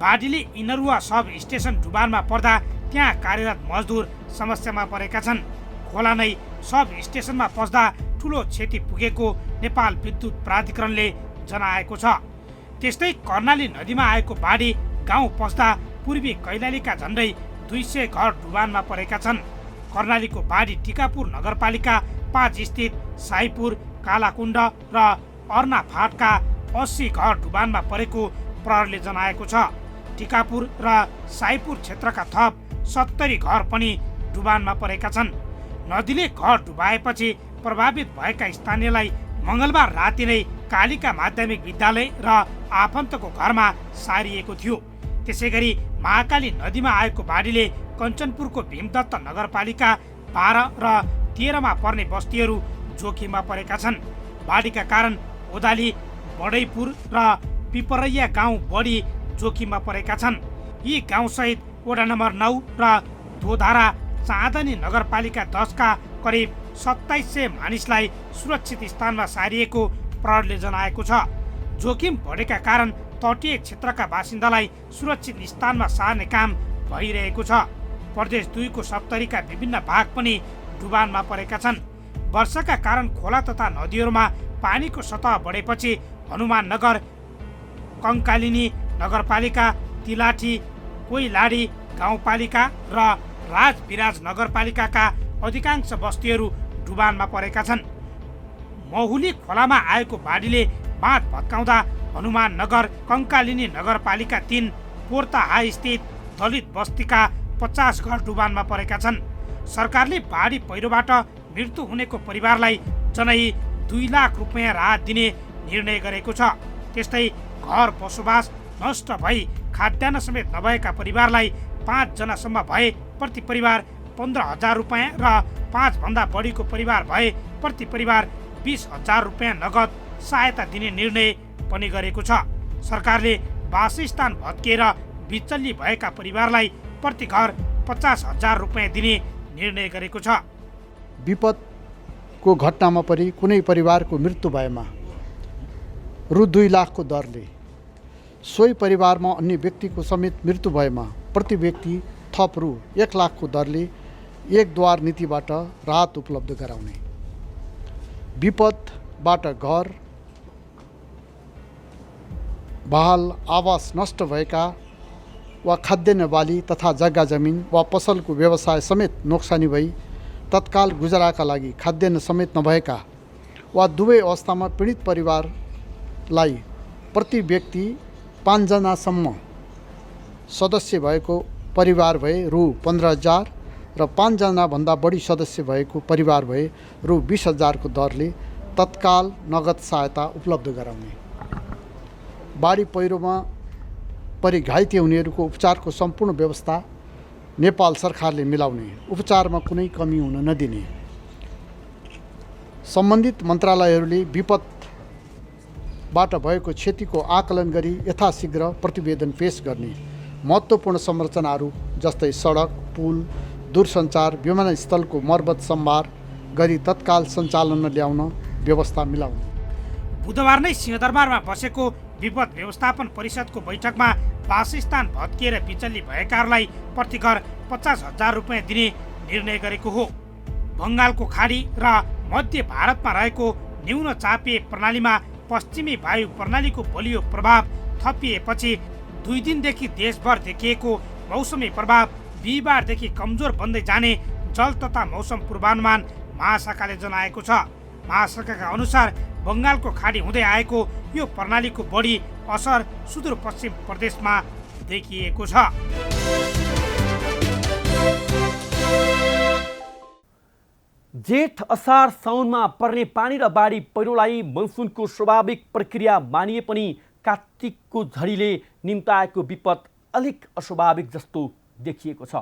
बाढीले इनरुवा सब स्टेसन डुबानमा पर्दा त्यहाँ कार्यरत मजदुर समस्यामा परेका छन्। खोला नै सब स्टेसनमा पस्दा ठुलो क्षति पुगेको नेपाल विद्युत प्राधिकरणले जनाएको छ। त्यस्तै कर्णाली नदीमा आएको बाढी गाउँ पस्दा पूर्वी कैलालीका झन्डै 200 घर डुबानमा परेका छन्। कर्णालीको बाढी टिकापुर नगरपालिका 5 स्थित साईपुर, कालाकुण्ड र अर्ना फाँटका 80 घर डुबानमा परेको प्रहरीले जनाएको छ। टिकापुर र साईपुर क्षेत्रका थप 70 घर पनि डुबानमा परेका छन्। नदीले घर डुबाएपछि प्रभावित भएका स्थानीयलाई मङ्गलबार राति नै कालिका माध्यमिक विद्यालय र आफन्तको घरमा सारिएको थियो। त्यसैगरी महाकाली नदीमा आएको बाढीले कञ्चनपुरको भीमदत्त नगरपालिका 12 र 13 मा पर्ने बस्तीहरू जोखिममा परेका छन्। बाढीका कारण ओदाली, बडैपुर र पिपरैया गाउँ बढी जोखिममा परेका छन्। यी गाउँसहित वडा नम्बर 9 र दोधारा, चाँदनी नगरपालिका 10 का करिब 2700 मानिसलाई सुरक्षित स्थानमा सारिएको प्रहरीले जनाएको छ। जोखिम बढेका कारण तटीय क्षेत्रका बासिन्दालाई सुरक्षित स्थानमा सार्ने काम भइरहेको छ। प्रदेश 2 को सप्तरीका विभिन्न भाग पनि डुबानमा परेका छन्। वर्षाका कारण खोला तथा नदीहरूमा पानीको सतह बढेपछि हनुमान नगर, कङ्कालिनी नगरपालिका, तिलाठी, कोइलाडी गाउँपालिका र राजविराज नगरपालिकाका अधिकांश बस्तीहरू डुबानमा परेका छन्। महुली खोलामा आएको बाढीले बाँध भत्काउँदा हनुमान नगर, कङ्कालिनी नगरपालिका 3, पोर्ता हाई स्थित दलित बस्तीका 50 घर डुबानमा परेका छन्। सरकारले बाढी पहिरोबाट मृत्यु हुनेको परिवारलाई जनै 2 लाख रुपियाँ राहत दिने निर्णय गरेको छ। त्यस्तै घर बसोबास नष्ट भई खाद्यान्न समेत नभएका परिवारलाई 5 जनासम्म भए प्रति परिवार 15,000 रुपियाँ र 5 भन्दा बढीको परिवार भए प्रति परिवार 20,000 रुपियाँ नगद सहायता दिने निर्णय पनि गरेको छ। सरकारले वासस्थान भत्किएर बिचल्ली भएका परिवारलाई प्रति घर 50,000 रुपियाँ दिने निर्णय गरेको छ। विपदको घटनामा परि कुनै परिवारको मृत्यु भएमा रु 2 लाखको दरले, सोही परिवारमा अन्य व्यक्तिको समेत मृत्यु भएमा प्रति व्यक्ति थप रु 1 लाखको दरले एक द्वार नीतिबाट राहत उपलब्ध गराउने, विपदबाट घर, बहाल आवास नष्ट भएका वा खाद्यान्न बाली तथा जग्गा जमिन वा पसलको व्यवसाय समेत नोक्सानी भई तत्काल गुजाराका लागि खाद्यान्न समेत नभएका वा दुवै अवस्थामा पीडित परिवारलाई प्रति व्यक्ति 5 जनासम्म सदस्य भएको परिवार भए रु 15,000 र 5 जनाभन्दा बढी सदस्य भएको परिवार भए रु 20,000 को दरले तत्काल नगद सहायता उपलब्ध गराउने, बाढी पहिरोमा परि घाइते हुनेहरूको उपचारको सम्पूर्ण व्यवस्था नेपाल सरकारले मिलाउने, उपचारमा कुनै कमी हुन नदिने, सम्बन्धित मन्त्रालयहरूले विपदबाट भएको क्षतिको आकलन गरी यथाशीघ्र प्रतिवेदन पेश गर्ने, महत्त्वपूर्ण संरचनाहरू जस्तै सडक, पुल, दूरसञ्चार, विमानस्थलको मर्मत सम्भार गरी तत्काल सञ्चालनमा ल्याउन व्यवस्था मिलाउने। बुधबार नै सिंहदरबारमा बसेको विपद व्यवस्थापन परिषदको बैठकमा वासस्थान भत्किएर बिचल्ली भएकाहरूलाई प्रति घर 50,000 रुपियाँ दिने निर्णय गरेको हो। बङ्गालको खाडी र मध्य भारतमा रहेको न्यून चापिए प्रणालीमा पश्चिमी वायु प्रणालीको बलियो प्रभाव थपिएपछि 2 दिनदेखि देशभर देखिएको मौसमी प्रभाव बिहिबारदेखि कमजोर बन्दै जाने जल तथा मौसम पूर्वानुमान महाशाखाले जनाएको छ। महाशाखाका अनुसार बङ्गालको खाडी हुँदै आएको यो प्रणालीको बढी असर सुदूरपश्चिम प्रदेशमा देखिएको छ। जेठ असार साउनमा पर्ने पानी र बाढी पहिरोलाई मनसुनको स्वाभाविक प्रक्रिया मानिए पनि कार्तिकको झरीले निम्ताएको विपद अलिक अस्वाभाविक जस्तो देखिएको छ।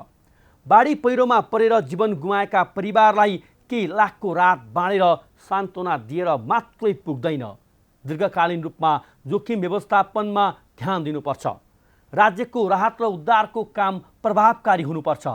बाढी पहिरोमा परेर जीवन गुमाएका परिवारलाई केही लाखको राहत बाँडेर सान्त्वना दिएर मात्रै पुग्दैन। दीर्घकालीन रूपमा जोखिम व्यवस्थापनमा ध्यान दिनुपर्छ। राज्यको राहत र उद्धारको काम प्रभावकारी हुनुपर्छ।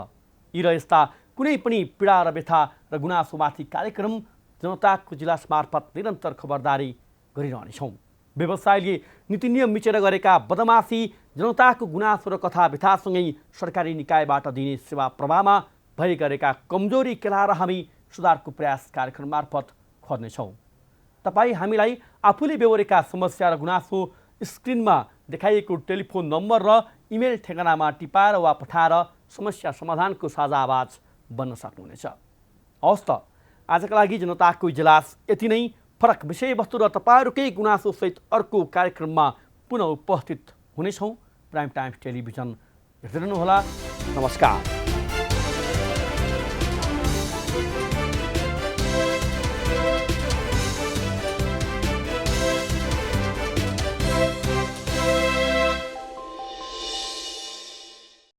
यी र यस्ता कुनै पनि पीडा र व्यथा र गुनासोमाथि कार्यक्रम जनताको इजलास मार्फत निरन्तर खबरदारी गरिरहनेछौँ। व्यवसायले नीति नियम मिचेर गरेका बदमासी, जनताको गुनासो र कथा व्यथासँगै सरकारी निकायबाट दिने सेवा प्रवाहमा भइ गरेका कमजोरी केलाएर हामी सुधारको प्रयास कार्यक्रम मार्फत खोज्नेछौँ। तपाईँ हामीलाई आफूले बेहोरेका समस्या र गुनासो स्क्रिनमा देखाइएको टेलिफोन नम्बर र इमेल ठेगानामा टिपाएर वा पठाएर समस्या समाधानको साझा आवाज बन्न सक्नुहुनेछ। हवस् त, आजका लागि जनताको इजलास यति नै। फरक विषयवस्तु र तपाईँहरूकै गुनासोसहित अर्को कार्यक्रममा पुनः उपस्थित हुनेछौँ। प्राइम टाइम्स टेलिभिजन हेर्दै रहनुहोला। नमस्कार।